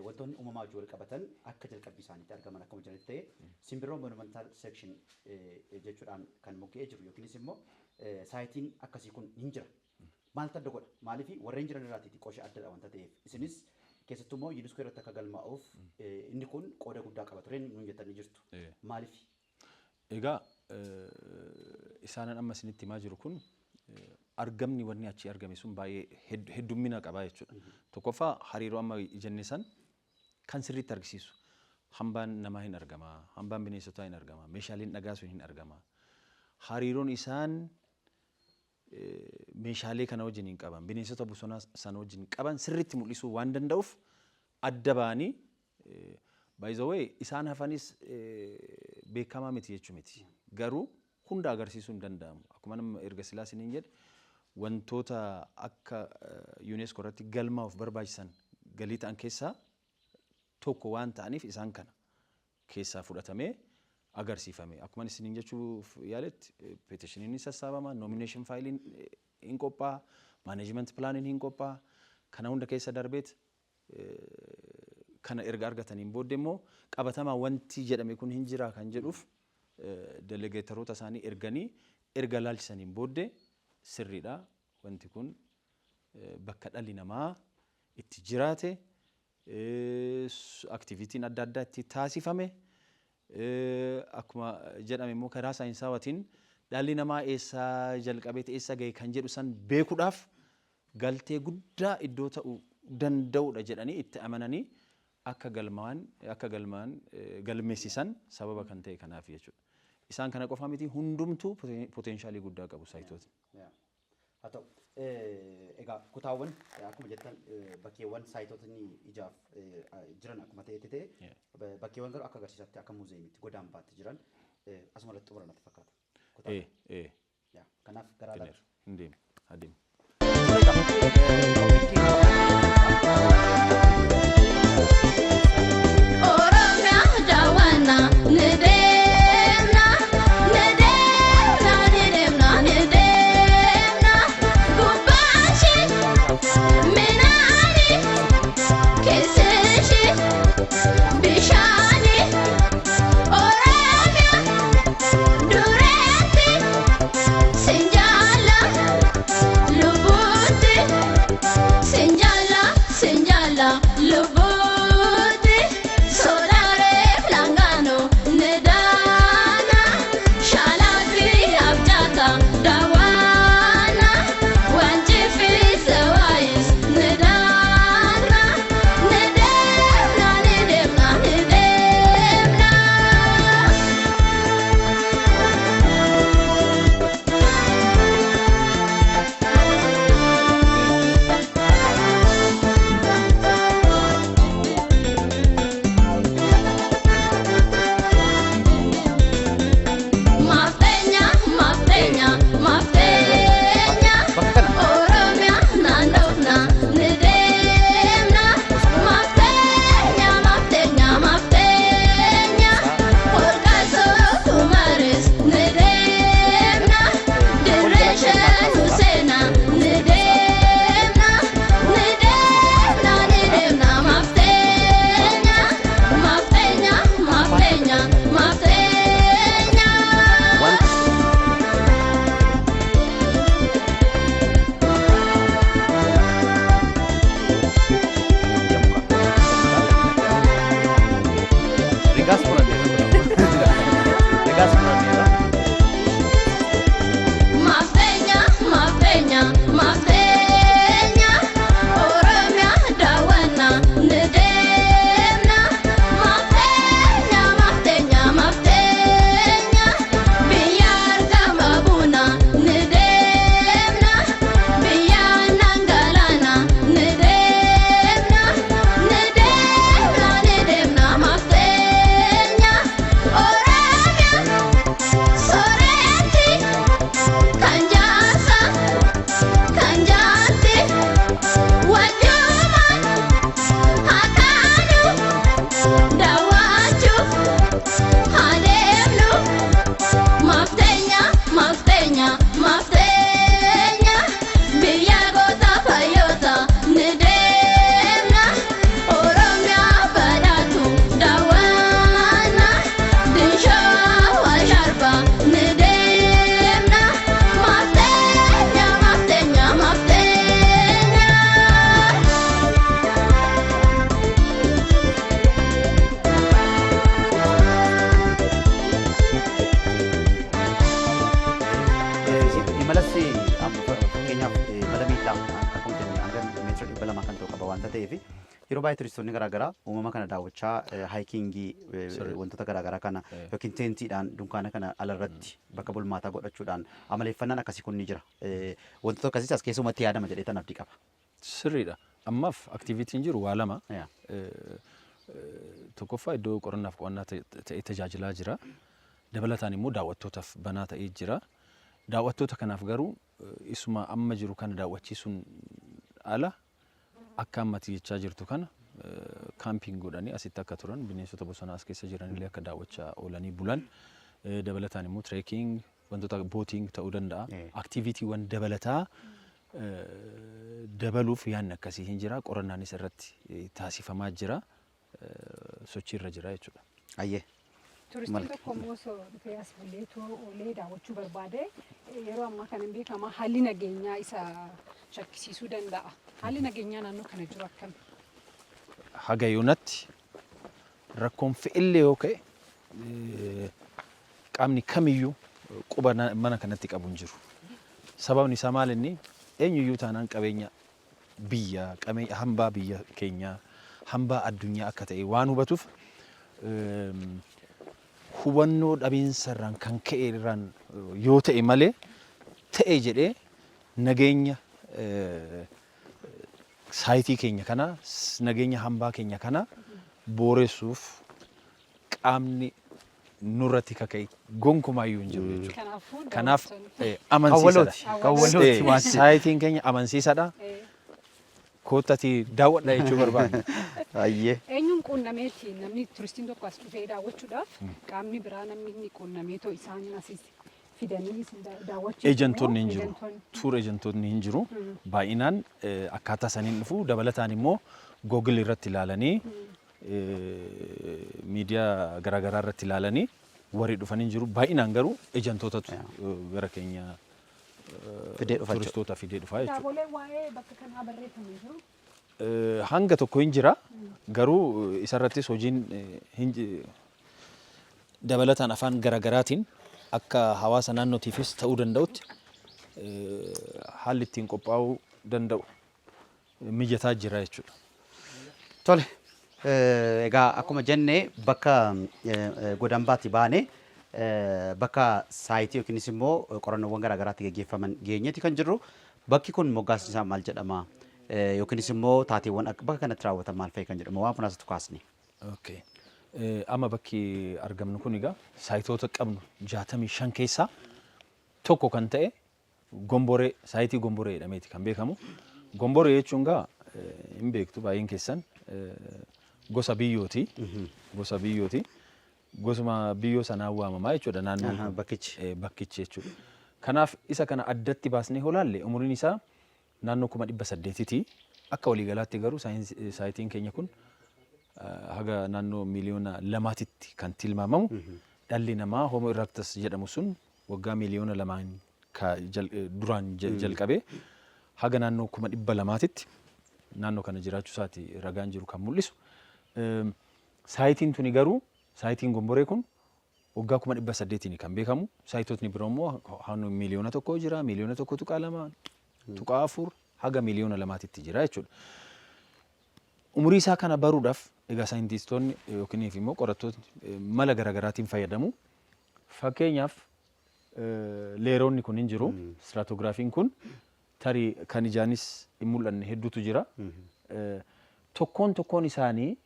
wantoonni uumamaa wajjin wal qabatan akka jalqabbii isaaniitti argaman akkuma jiranitti ta'e simbirroo monumental section jechuudhaan kan mogga'ee jiru yookiinis immoo saayitiin akkasii kun hin jira. Maaltu adda godha? Maaliif warreen jiran irraa xixiqqoo ishee addadha wanta ta'eef isinis keessattuu immoo UNESCO irratti akka galmaa'uuf inni kun qooda guddaa qaba tureen nuun jettanii jirtu. Maaliif? Egaa isaanan amma isinitti himaa jiru kun argamni wanni achi argame sun baay'ee heddummina qaba jechuudha. Tokkoffaa hariiroo amma jenne san kan sirriitti argisiisu. Hambaan namaa hin argama, hambaan bineensotaa hin argama, meeshaaleen dhagaa sun hin argama. Hariiroon isaan meeshaalee kana wajjin hin qaban, bineensota bosonaa sana wajjin qaban sirriitti mul'isuu waan danda'uuf adda ba'anii by the way isaan hafanis beekamaa miti jechuu miti. Garuu hunda agarsiisuu hin danda'amu. Akkuma nama erga Sillaaseen hin jedhe wantoota akka UNESCO irratti galmaa'uuf barbaachisan galii ta'an keessaa tokko waan ta'aniif isaan kana keessaa fudhatamee agarsiifame. Akkuma isin jechuuf yaaletti petitioniin sassaabama, nomination filing hin qophaa'a, management planning hin qophaa'a. Kana hunda keessa darbeet kana erga argataniin booddee immoo qabatamaa wanti jedhame kun hin jira kan jedhuuf delegeetaroota isaanii erga laalchisaniin booddee sirriidha wanti kun bakka dhalli namaa itti jiraate aktivitiin adda addaa itti taasifame akkuma jedhame immoo karaa saayinsawaatiin dhalli namaa eessaa jalqabee eessa ga'e kan jedhu san beekuudhaaf galtee guddaa iddoo ta'uu danda'udha jedhanii itti amananii akka galmaan galmeessisan sababa kan ta'e kanaaf jechuudha. Isaan kana qofa miti hundumtuu poteenshaalii guddaa qabu saayitooti. Haa ta'u egaa kutaawwan akkuma jettan bakkeewwan saayitootni ijaaf jiran akkuma ta'etti ta'e bakkeewwan garuu akka agarsiisatti akka muuzeemiitti godaan baatti jiran asumarratti xumura natti fakkaata. Kanaaf garaa laata. Hin deemu. Adeemu. Sinjala, lubuti, ta'ee fi yeroo baay'ee turistoonni garaagaraa uumama kana daawwachaa haayikingii wantoota garaagaraa kana yookiin teentiidhaan dunkaana kana alarratti bakka bulmaataa godhachuudhaan amaleeffannaan akkasii kun ni jira. Wantoota akkasiis as keessumatti yaadama jedhee tan abdii qaba. Sirriidha. Ammaaf aktiviitiin jiru waa lama. Tokkoffaa iddoo qorannaaf qo'annaa ta'ee tajaajilaa jira. Dabalataan immoo daawwattootaaf banaa ta'ee jira. Daawwattoota kanaaf garuu isuma amma jiru kana daawwachiisuun ala akka ammatti jechaa jirtu kana kaamping godhanii asitti akka turan bineensota bosonaa as keessa jiranillee akka daawwachaa oolanii bulan dabalataan immoo trekking wantoota booting ta'uu danda'a aktiviitiiwwan dabalataa dabaluuf yaadni akkasii hin jira qorannaanis irratti taasifamaa jira sochii irra jira jechuudha. Ayyee. Turistiin tokko immoo osoo dhufee as buleetoo oolee daawwachuu barbaade yeroo ammaa kana hin beekama haalli nageenyaa isa shakkisiisuu danda'a. Haalli nageenyaa naannoo kana jiru akkami? Haga yoonatti rakkoon fe'illee yoo ka'e qaamni kamiyyuu quba mana kanatti qabu hin jiru. Sababni isaa maal inni eenyuyyuu taanaan qabeenya biyya qabeenya hambaa biyya keenyaa hambaa addunyaa akka ta'e waan hubatuuf hubannoo dhabiinsarraan kan ka'e irraan yoo ta'e malee ta'e jedhee nageenya saayitii keenya kana nageenya hambaa keenya kana booressuuf qaamni nurratti kaka'e gonkumaayyuu hin jiru jechuudha. Kanaaf amansiisaadha. Saayitiin keenya amansiisaadha. Koottati daawwadha jechuu barbaada. Ayyee. Eenyuun quunnameeti namni turistiin tokko as dhufee daawwachuudhaaf qaamni biraa namni inni quunnameetoo isaan asiis fidanii daawwachuu. Ejantoonni hin jiru. Tuur ejantoonni hin jiru. Baay'inaan akkaataa saniin dhufu dabalataan immoo Google irratti ilaalanii miidiyaa garaagaraa irratti ilaalanii warri dhufanii jiru. Baay'inaan garuu ejantootatu gara keenya turistoota fidee dhufa jechuudha. Kitaabolee waa'ee bakka kanaa barreeffamee jiru. Hanga tokko hin jira garuu isarrattis hojiin dabalataan afaan garaagaraatiin akka hawaasa naannootiifis ta'uu danda'utti haalli ittiin qophaa'uu danda'u mijataa jira jechuudha. Tole. Egaa akkuma jenne bakka godambaatti baane bakka saayitii yookiinis immoo qorannoowwan garaagaraatti gaggeeffaman geenyeeti kan jirru bakki kun moggaasni isaa maal jedhama yookiinis immoo taateewwan bakka kanatti raawwatan maal fa'i kan jedhamu waan kunaas tukaasne. Okay. Amma bakki argamnu kun egaa saayitoota qabnu 65 keessaa tokko kan ta'e Gomboree saayitii Gomboree jedhameeti kan beekamu. Gomboree jechuun egaa hin beektu baay'een keessan gosa biyyooti. Gosa biyyooti. Gosuma biyyoo sanaan waamamaa jechuudha naannoo bakkichi jechuudha. Kanaaf isa kana addatti baasnee olaalle umuriin isaa naannoo 800ti. Akka waliigalaatti garuu saayitiin keenya kun haga naannoo miliyoona 2titti kan tilmaamamu. Dhalli namaa Homo erectus jedhamu sun waggaa miliyoona 2 duraan jalqabee haga naannoo 200titti naannoo kana jiraachuu isaati ragaan jiru kan mul'isu. Saayitiin tuni garuu saayitiin Gomboree kun waggaa 800tiin kan beekamu. Saayitootni biroo immoo miliyoona 1 jira, miliyoona 1.2, 4 haga miliyoona 2titti jira jechuudha. Umurii isaa kana baruudhaaf egaa saayintistoonni yookiin immoo qorattoonni mala garaagaraatiin fayyadamu. Fakkeenyaaf leeronni kun hin jiru. Stiraatogiraafiin kun tarii kan ijaanis hin mul'anne hedduutu jira. Tokkoon isaanii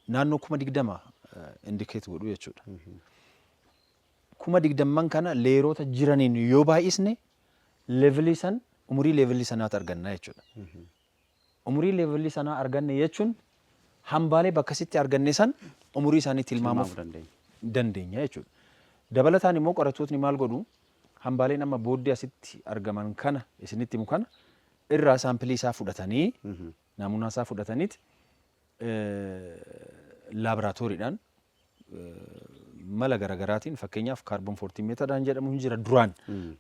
naannoo 20 indikeet godhu jechuudha. 20 kana leerota jiraniin yoo baay'isne umurii leevilii sanaatti arganna jechuudha. Umurii leevilii sanaa arganne jechuun hambaalee bakkasitti arganne san umurii isaanii tilmaamuuf dandeenya jechuudha. Dabalataan immoo qorattootni maal godhu hambaaleen amma booddee asitti argaman kana isinitti himu kana irraa saampilii isaa fudhatanii namuunaa isaa fudhataniiti laaboraatooriidhaan mala garaagaraatiin fakkeenyaaf kaarboon 14 meetadhaan jedhamu hin jira duraan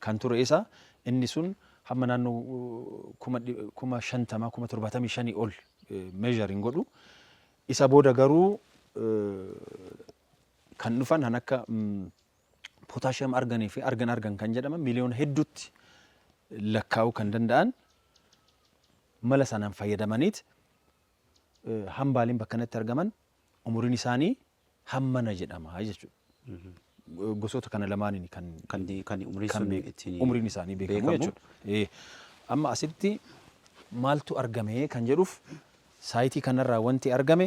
kan ture isaa inni sun hamma naannoo 50,075 ol meeshariin godhu isa booda garuu kan dhufan kan akka pootaashiyam arganii fi argan kan jedhaman miliyoona hedduutti lakkaa'uu kan danda'an mala sanaan fayyadamaniit hambaaleen bakka kanatti argaman umuriin isaanii hammana jedhama jechuudha. Gosoota kana lamaaniin kan umriin isaanii beekamu jechuudha. Amma asitti maaltu argame kan jedhuuf saayitii kanarraa wanti argame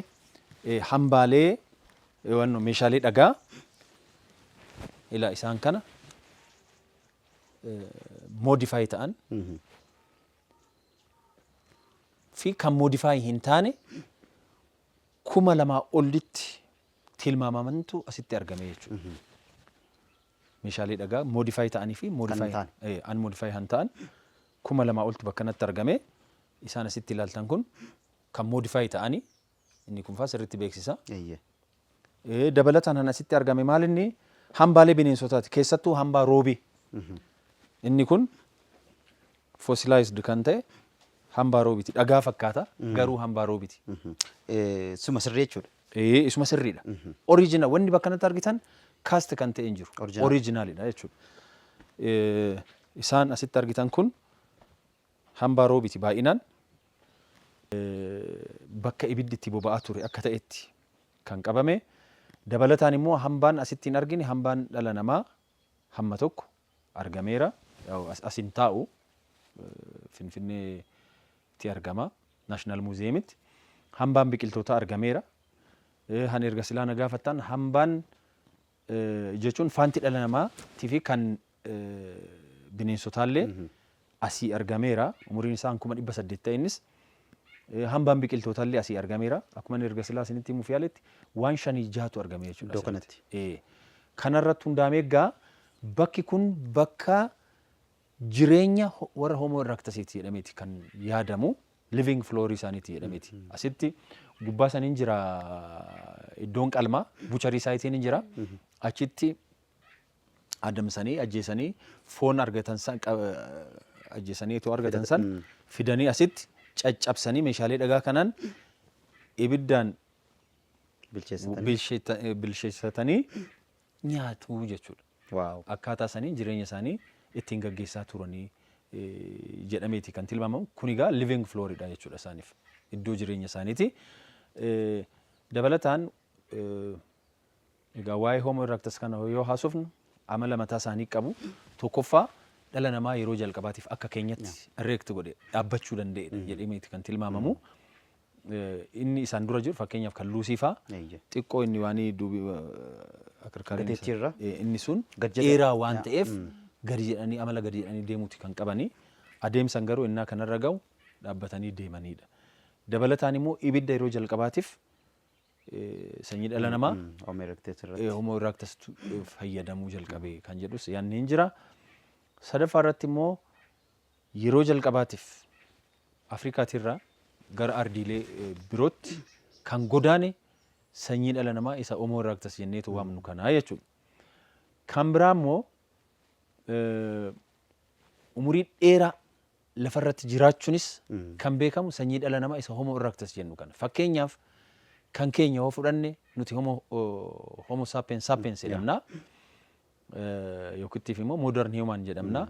hambaalee meeshaalee dhagaa ilaa isaan kana modify ta'an fi kan modify hin taane 2,000 olitti tilmaamamantu asitti argame jechuudha. Meeshaalee dhagaa modify ta'anii fi unmodify hin ta'an 2,000 olitti bakka kanatti argame. Isaan asitti ilaaltan kun kan modify ta'anii inni kun faa sirriitti beeksisa. Dabalataan kan asitti argame maal inni hambaalee bineensotaati. Keessattuu hambaa roobii. Inni kun fossilized kan ta'e hambaa roobiiti. Dhagaa fakkaata garuu hambaa roobiiti. Isuma sirrii jechuudha. Isuma sirriidha. Original wanni bakka kanatti argitan cast kan ta'e hin jiru. Originalidha jechuudha. Isaan asitti argitan kun hambaa roobiiti baay'inaan. Bakka ibiddi itti boba'aa ture akka ta'etti kan qabame. Dabalataan immoo hambaan asitti hin argine hambaan dhala namaa hamma tokko argameera. Asin taa'u Finfinneetti argama. Naashinaal Muuziyeemitti. Hambaan biqiltootaa argameera. Han erga silaa na gaafattan hambaan jechuun faanti dhala namaatii fi kan bineensotaallee asii argameera. Umuriin isaa 800 ta'e innis hambaan biqiltootaallee asii argameera. Akkuma erga silaa isinitti himuuf yaaletti waan 5-6tu argame jechuudha. Iddoo kanatti. Kanarratti hundaa'ee egaa bakki kun bakka jireenya warra Homo erectusiti jedhameeti kan yaadamu. Living floor isaaniiti jedhameeti. Asitti gubbaa saniin jira iddoon qalmaa bucharii saayitiin hin jira. Achitti adamsanii ajjeesanii foon argatan san ajjeesanii itoo argatan san fidanii asitti caccabsanii meeshaalee dhagaa kanaan ibiddaan bilcheessatanii nyaatu jechuudha. Akkaataa sanii jireenya isaanii ittiin gaggeessaa turanii jedhameeti kan tilmaamamu. Kun egaa living flooridha jechuudha isaaniif. Iddoo jireenya isaaniiti. Dabalataan egaa waa'ee Homo erectus kana yoo haasofnu amala mataa isaanii qabu. Tokkoffaa dhala namaa yeroo jalqabaatiif akka keenyatti erect godhe dhaabbachuu danda'e jedhameeti kan tilmaamamu. Inni isaan dura jiru fakkeenyaaf kan Luusiifaa xiqqoo inni waan inni sun dheeraa waan ta'eef gadi jedhanii amala gadi jedhanii deemuuti kan qabanii. Adeemsan garuu innaa kanarra ga'u dhaabbatanii deemanidha. Dabalataan immoo ibidda yeroo jalqabaatiif sanyii dhala namaa Homo erectus fayyadamuu jalqabe kan jedhus yaadni hin jira. Sadaffaa irratti immoo yeroo jalqabaatiif Afrikaatirraa gara ardiilee birootti kan godaane sanyii dhala namaa isa Homo erectus jenneetu waamnu kanaa jechuudha. Kan biraa immoo umurii dheeraa lafarratti jiraachuunis kan beekamu sanyii dhala namaa isa Homo erectus jennu kana. Fakkeenyaaf kan keenya yoo fudhanne nuti Homo sapiens sapiens jedhamna. Yookiin immoo modern human jedhamna.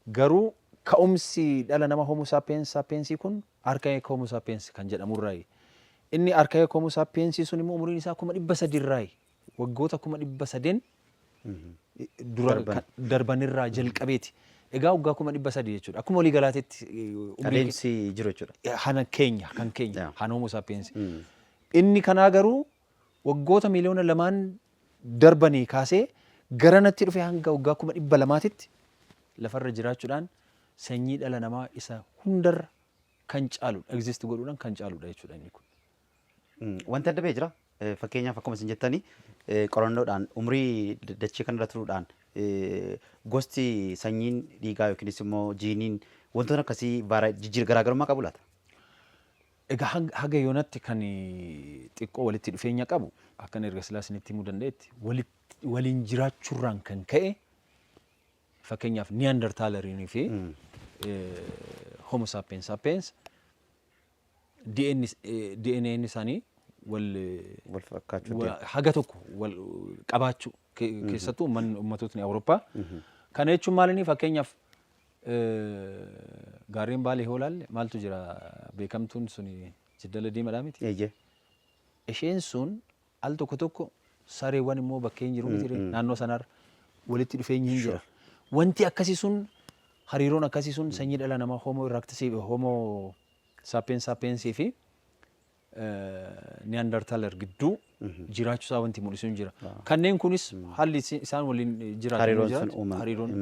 Garuu ka'umsi dhala nama Homo sapiens sapiensii kun archaic Homo sapiens kan jedhamurraa. Inni archaic Homo sapiensii sun immoo umuriin isaa 300 irraa waggoota 300 dura darbanirraa jalqabeeti. Egaa waggaa 300 jechuudha. Akkuma walii galaatetti adeemsi jiru jechuudha. Kan keenya kan Homo sapiens. Inni kanaa garuu waggoota miliyoona 2 darbanii kaasee garanatti dhufe hanga waggaa 200tti lafarra jiraachuudhaan sanyii dhala namaa isa hundarra kan caaludha. Exist godhuudhaan kan caaludha jechuudha inni kun. Wanti adda ba'ee jira. Fakkeenyaaf akkuma isin jettanii qorannoodhaan umrii dachee kanarra turuudhaan gosti sanyiin dhiigaa yookiinis immoo jiiniin wantoota akkasii garaagarummaa qabu laata? Egaa haga yoonatti kan xiqqoo walitti dhufeenya qabu akkan erga silaa isinitti himuu danda'etti waliin jiraachuurraan kan ka'e fakkeenyaaf Neandertaaleriinii fi Homo sapiens sapiens DNA isaanii wal fakkaachuu haga tokko wal qabaachuu keessattuu uummattootni Awurooppaa. Kana jechuun maalinii fakkeenyaaf gaarreen Baalee Hoolaalle maaltu jira beekamtuun suni Jiddala diimaadhaa miti. Eeyyee. Isheen sun al tokko tokko sareewwan immoo bakkeen jiru miti naannoo sanarra walitti dhufeenyi hin jira. Wanti akkasii sun hariiroon akkasii sun sanyii dhala namaa homo erectus homo sapiensii fi neandertaler gidduu jiraachuusaa wanti mul'isu hin jira. Kanneen kunis haalli isaan waliin jiraatan hariiroon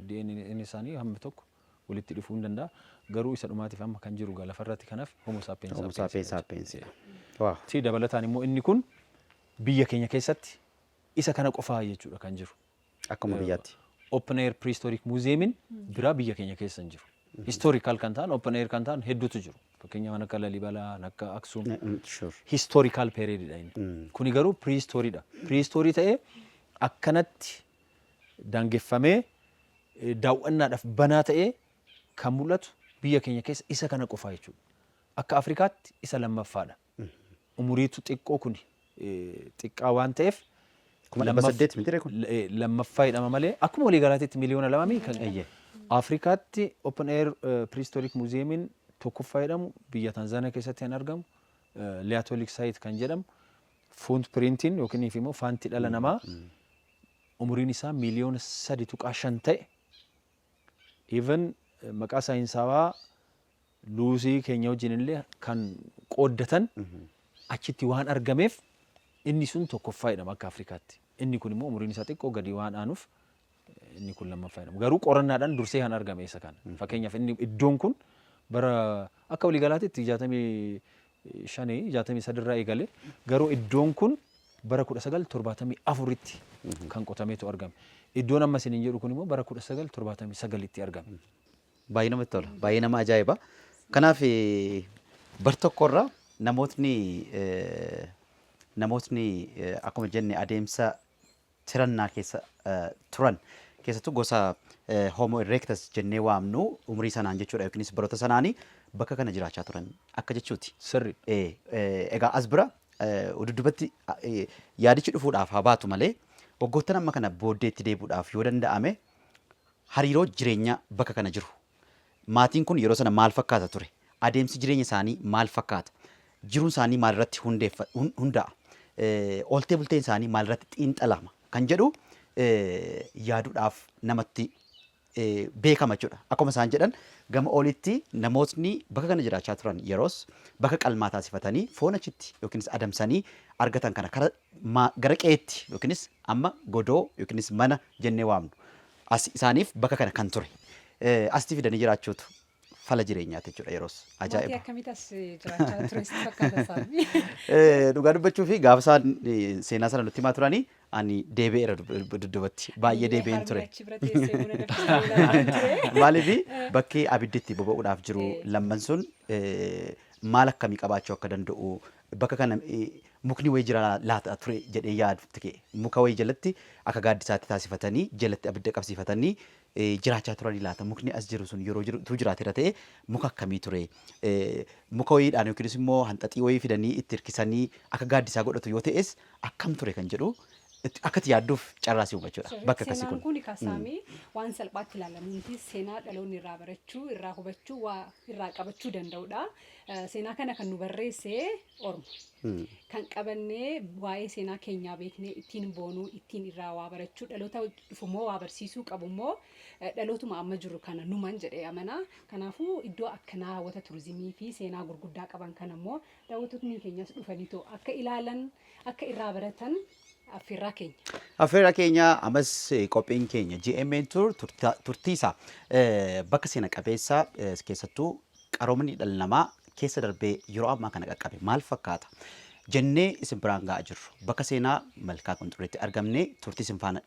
DNA isaanii hamma tokko walitti dhufuu hin danda'a. Garuu isa dhumaatiif amma kan jiru lafarratti kanaaf homo sapiens. Ti dabalataan immoo inni kun biyya keenya keessatti isa kana qofaa jechuudha kan jiru. Akkuma biyyaatti. Open Air Prehistoric Museum biraa biyya keenya keessa hin jiru. Historical kan ta'an open air kan ta'an hedduutu jiru. Fakkeenyaaf akka Lalibalaa, akka Aksum. Historical period dha inni. Kuni garuu prehistory dha. Prehistory ta'ee akkanatti daangeffamee daawwannaadhaaf banaa ta'ee kan mul'atu biyya keenya keessa isa kana qofaa jechuudha. Akka Afrikaatti isa lammaffaadha. Umuriitu xiqqoo kuni xiqqaa waan ta'eef lammaffaa jedhama malee akkuma walii galaatiitti miliyoona 2 kan Afrikaatti Open Air Prehistoric Museum tokkoffaa jedhamu biyya Tanzaaniyaa keessatti kan argamu Liatolic Site kan jedhamu footprintiin yookiin immoo faanti dhala namaa umuriin isaa miliyoona 3.5 ta'e even maqaa saayinsaawaa luusii keenya wajjin illee kan qooddatan achitti waan argameef inni sun tokkoffaa jedhama akka Afrikaatti. Inni kun immoo umuriin isaa xiqqoo gadi waan aanuuf inni kun lammaffaa jedhama. Garuu qorannaadhaan dursee kan argame isa kana. Fakkeenyaaf inni iddoon kun bara akka walii galaatiitti 65 irraa eegale garuu iddoon kun bara 1974tti kan qotameetu argame. Iddoon amma isin jedhu kun immoo bara 1979tti argame. Baay'ee namatti tola. Baay'ee nama ajaa'iba. Kanaaf bar tokkorraa namootni akkuma jenne adeemsa tirannaa keessa turan keessattuu gosa Homo erectus jennee waamnu umurii sanaan jechuudha yookiinis baroota sanaanii bakka kana jiraachaa turan akka jechuuti. Sirri. Egaa as bira dudduubatti yaadichi dhufuudhaaf haa baatu malee waggoottan amma kana booddeetti deebuudhaaf yoo danda'ame hariiroo jireenya bakka kana jiru. Maatiin kun yeroo sana maal fakkaata ture? Adeemsi jireenya isaanii maal fakkaata? Jiruun isaanii maalirratti hundaa'a? Ooltee bulteen isaanii maalirratti xiinxalama? Kan jedhu yaaduudhaaf namatti beekama jechuudha. Akkuma isaan jedhan gama olitti namootni bakka kana jiraachaa turan yeroos bakka qalmaa taasifatanii foon achitti yookiinis adamsanii argatan kana gara qe'eetti yookiinis amma godoo yookiinis mana jennee waamnu isaaniif bakka kana kan ture. Asitti fidanii jiraachuutu fala jireenyaati jechuudha yeroos ajaa'iba. Maatii akkamiitas jiraachaa tures fakkaata isaanii. Dhugaa dubbachuu fi gaafa isaan seenaa sana nutti himaa turanii ani deebi'eera dudduubatti baay'ee deebi'een ture. Maaliif bakki abidditti boba'uudhaaf jiru lamman sun maal akkamii qabaachuu akka danda'u bakka kana mukni wayii jira laata ture jedhee yaadutti ka'e muka wayii jalatti akka gaaddisaatti taasifatanii jalatti abidda qabsiifatanii jiraachaa turanii laata mukni as jiru sun yeroo jiru jiraateera ta'e muka akkamii ture muka wayiidhaan yookiinis immoo hanxaxii wayii fidanii itti hirkisanii akka gaaddisaa godhatu yoo ta'es akkam ture kan jedhu akkati yaadduuf carraasii hubachuudha bakka akkasii kun. Seenaan kun kaasaamee waan salphaatti ilaalamuuti seenaa dhaloonni irraa barachuu irraa hubachuu waa irraa qabachuu danda'udha. Seenaa kana kan nu barreesse Oromo. Kan qabannee waa'ee seenaa keenyaa beeknee ittiin boonuu ittiin irraa waa barachuu dhaloota dhufummoo waa barsiisuu qabummoo dhalootuma amma jiru kana numan jedhee amana. Kanaafuu iddoo akkanaa hawwata turizimii fi seenaa gurguddaa qaban kanammoo daawwattoonni keenyas dhufanii akka ilaalan akka irraa baratan affeerraa keenya. Affeerraa keenya ammas qophiin keenya GMN turtiisa bakka seena qabeessa keessattuu qaroomni dhala namaa keessa darbee yeroo ammaa kana qaqqabe maal fakkaata jennee isin biraan ga'aa jirru bakka seenaa malkaa qunxurreetti argamnee turtii isin faana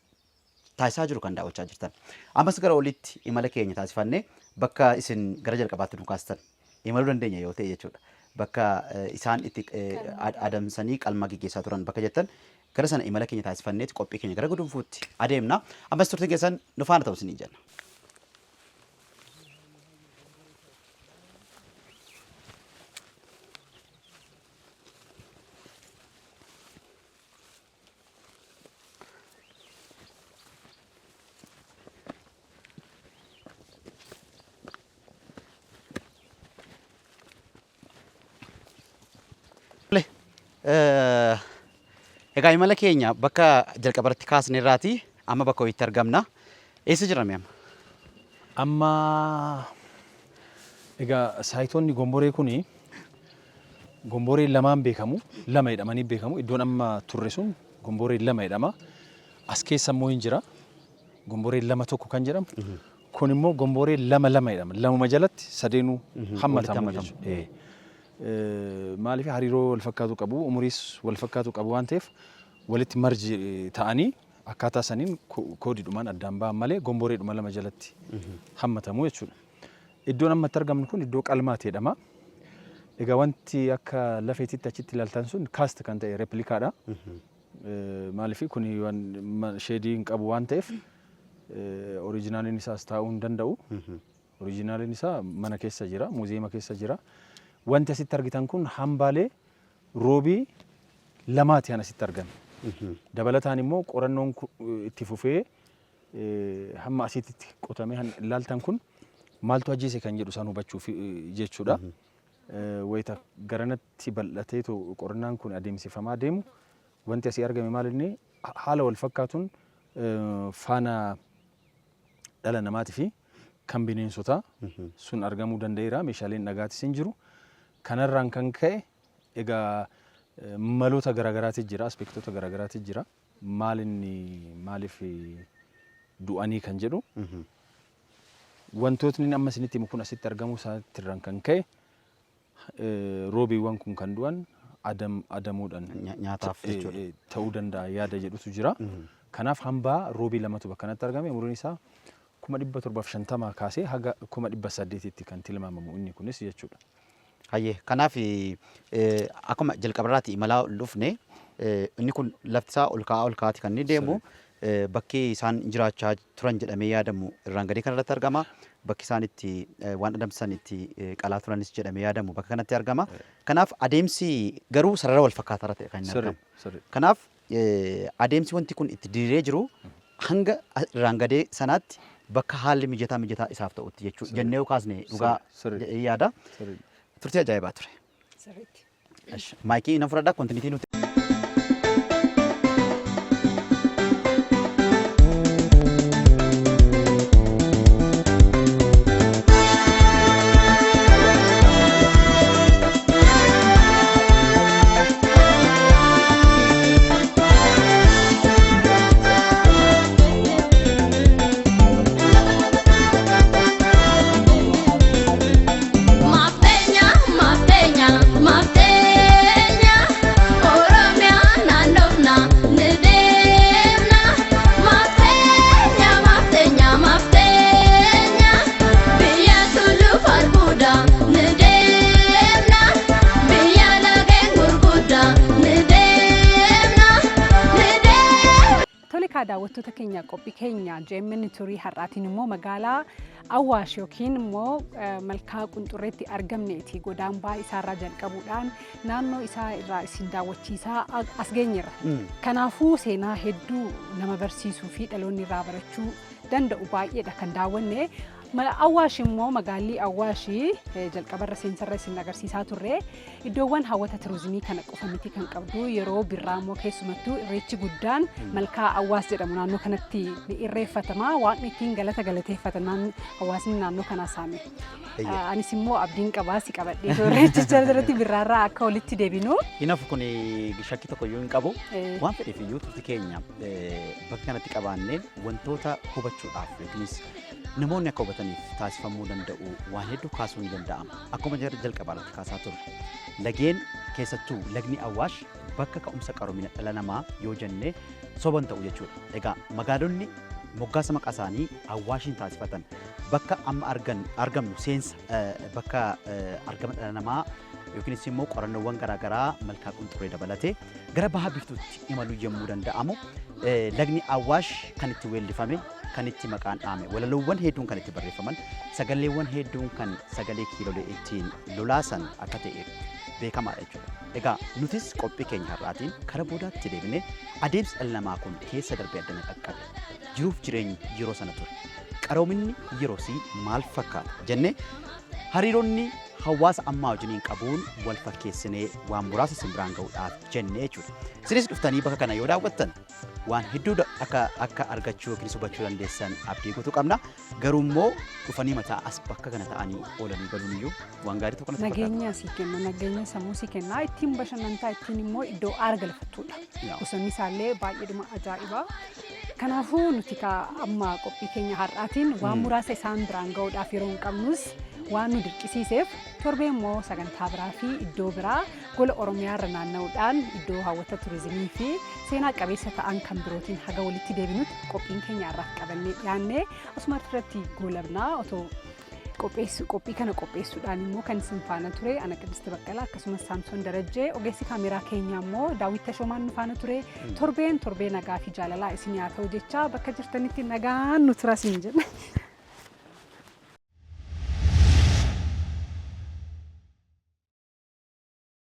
taasisaa jiru kan daawwachaa jirtan. Ammas gara olitti imala keenya taasifannee bakka isin gara jalqabaatti nu kaastan imaluu dandeenya yoo ta'e jechuudha. Bakka isaan itti adamsanii qalmaa gaggeessaa turan bakka jettan gara sana imala keenya taasifanneeti qophii keenya gara gudunfuutti adeemna. Ammas turtii keessan nu faana ta'u isin jenna. Egaa imala keenya bakka jalqabarratti kaasneerraati amma bakka ho'iitti argamna. Eessa jirra amma? Amma egaa saayitoonni gomboree kuni gomboree lamaan beekamu, lama jedhamanii beekamu. Iddoon amma turre sun gomboree lama jedhama. As keessa immoo hin jira. Gomboree lama tokko kan jedhamu. Kun immoo gomboree lama jedhama. Lamuma jalatti sadeenuu hammatamu jechuudha. Maaliif hariiroo wal fakkaatu qabu, umuriis wal fakkaatu qabu waan ta'eef walitti marji ta'anii akkaataa saniin koodiidhumaan addaan ba'an malee gomboreedhuma lama jalatti hammatamu jechuudha. Iddoon ammatti argamnu kun iddoo qalmaati jedhama. Egaa wanti akka lafeetitti achitti ilaaltan sun kaast kan ta'e replikaadha. Maaliif kun sheedii hin qabu waan ta'eef oriijinaaliin isaas ta'uu hin danda'u. Oriijinaaliin isaa mana keessa jira, muuziyeema keessa jira. Wanti asitti argitan kun hambaalee roobii lamaati kan asitti argan. Dabalataan immoo qorannoon itti fufee hamma asitti qotamee ilaaltan kun maaltu ajjeese kan jedhu isaan hubachuuf jechuudha. Wayita garanatti bal'atee qorannaan kun adeemsifamaa deemu wanti asii argame maal inni haala wal fakkaatuun faana dhala namaatii fi kan bineensotaa sun argamuu danda'eera. Meeshaaleen dhagaatis hin jiru. Kanarraan kan ka'e egaa maloota garaagaraati jira, aspektoota garaagaraati jira. Maaliif du'anii kan jedhu. Wantootni amma isinitti himu kun asitti argamu isaatirraan kan ka'e roobiiwwan kun kan du'an adamuudhaan nyaataaf jechuudha. Ta'uu danda'a yaada jedhutu jira. Kanaaf hambaa roobii lamatu bakka kanatti argame. Umuriin isaa 1750 kaasee haga 1800tti kan tilmaamamu inni kunis jechuudha. Hayyee kanaaf akkuma jalqabarraatti imalaa dhufne inni kun lafti isaa ol ka'aati kan inni deemu bakki isaan jiraachaa turan jedhamee yaadamu irraan gadii kanarratti argama. Bakki isaan itti waan adamsan itti qalaa turanis jedhamee yaadamu bakka kanatti argama. Kanaaf adeemsi garuu sarara wal fakkaataarra ta'e kan inni argamu. Kanaaf adeemsi wanti kun itti diriiree jiru hanga irraan gadee sanaatti bakka haalli mijataa isaaf ta'utti jechuudha. Jennee kaasne dhugaa yaada. Turtii ajaa'ibaa ture. Maayikii nan fudhadhaa kontiiniitii nuti. daawwattoota keenya qophii keenya JMN turii har'aatiin immoo magaalaa Awwaash yookiin immoo malkaa Qunxurreetti argamneeti godaanbaa isaarraa jalqabuudhaan naannoo isaa irraa isin daawwachiisaa as geenyerra. Kanaafuu seenaa hedduu nama barsiisuu fi dhaloonni irraa barachuu danda'u baay'eedha kan daawwanne. Awwaash immoo magaalli Awwaash jalqabarra seensarra isin agarsiisaa turre iddoowwan hawwata turizimii kana qofa miti kan qabdu yeroo birraa immoo keessumattuu irreechi guddaan malkaa Awwaash jedhamu naannoo kanatti ni irreeffatama waan ittiin galata galateeffatan hawaasni naannoo kanaa saame. Anis immoo abdiin qabaasi qabadhee irreechicha irratti birraarraa akka walitti deebinu. Inaaf kun shakkii tokko iyyuu hin qabu waan fedheef iyyuu turtii keenya bakka kanatti qabaannee wantoota hubachuudhaaf yookiinis namoonni akka hubataniif taasifamuu danda'u waan hedduu kaasuu ni danda'ama. Akkuma jalqabaatti kaasaa turre lageen keessattuu lagni Awwaash bakka ka'umsa qaroomina dhala namaa yoo jenne soban ta'u jechuudha. Egaa magaalonni moggaasa maqaa isaanii Awwaashiin taasifatan bakka amma argamnu seensa bakka argama dhala namaa yookiinis immoo qorannoowwan garaagaraa malkaa Qunxurree dabalatee gara baha biiftuutti imaluu yommuu danda'amu lagni Awwaash kan itti weellifame kan itti maqaan dhaame walaloowwan hedduun kan itti barreeffaman sagaleewwan hedduun kan sagalee kiilolee ittiin lolaasan akka ta'e beekamaadha jechuudha. Egaa nutis qophii keenya har'aatiin kara boodaatti deebinee adeemsi dhala namaa kun keessa darbee addana qaqqabe jiruuf jireenyi yeroo sana ture qaroominni yeroosii maal fakkaata jennee hariiroonni hawaasa ammaa wajjiniin qabuun wal fakkeessinee waan muraasa simbiraan ga'uudhaaf jennee jechuudha. Isinis dhuftanii bakka kana yoo daawwattan waan hedduu akka argachuu yookiin hubachuu dandeessan abdii guutuu qabna. Garuu immoo dhufanii mataa as bakka kana ta'anii oolanii galuun iyyuu waan gaarii tokko natti fakkaata. Nageenya sii kenna, nageenya sammuu sii kenna. Ittiin bashannantaa ittiin immoo iddoo aara galfattuudha. Bosonni isaallee baay'eedhuma ajaa'ibaa. Kanaafuu nuti amma qophii keenya har'aatiin waan muraasa isaan biraan ga'uudhaaf yeroo hin qabnus waan nu dirqisiiseef torbee immoo sagantaa biraa fi iddoo biraa gola Oromiyaa irra naanna'uudhaan iddoo hawwata turizimii fi seenaa qabeessa ta'an kan birootiin haga walitti deebinutti qophiin keenya irraa qabannee dhiyaannee asuma irratti goolabnaa otoo qophii kana qopheessuudhaan immoo kan isin faana ture ana Qidist Baqqalaa akkasumas Saamsoon Darajjee ogeessi kaameraa keenya immoo Daawit Tashoomaan nu faana ture torbee nagaa fi jaalalaa isin haa ta'u jecha bakka jirtanitti nagaan nu turaa isin jenna.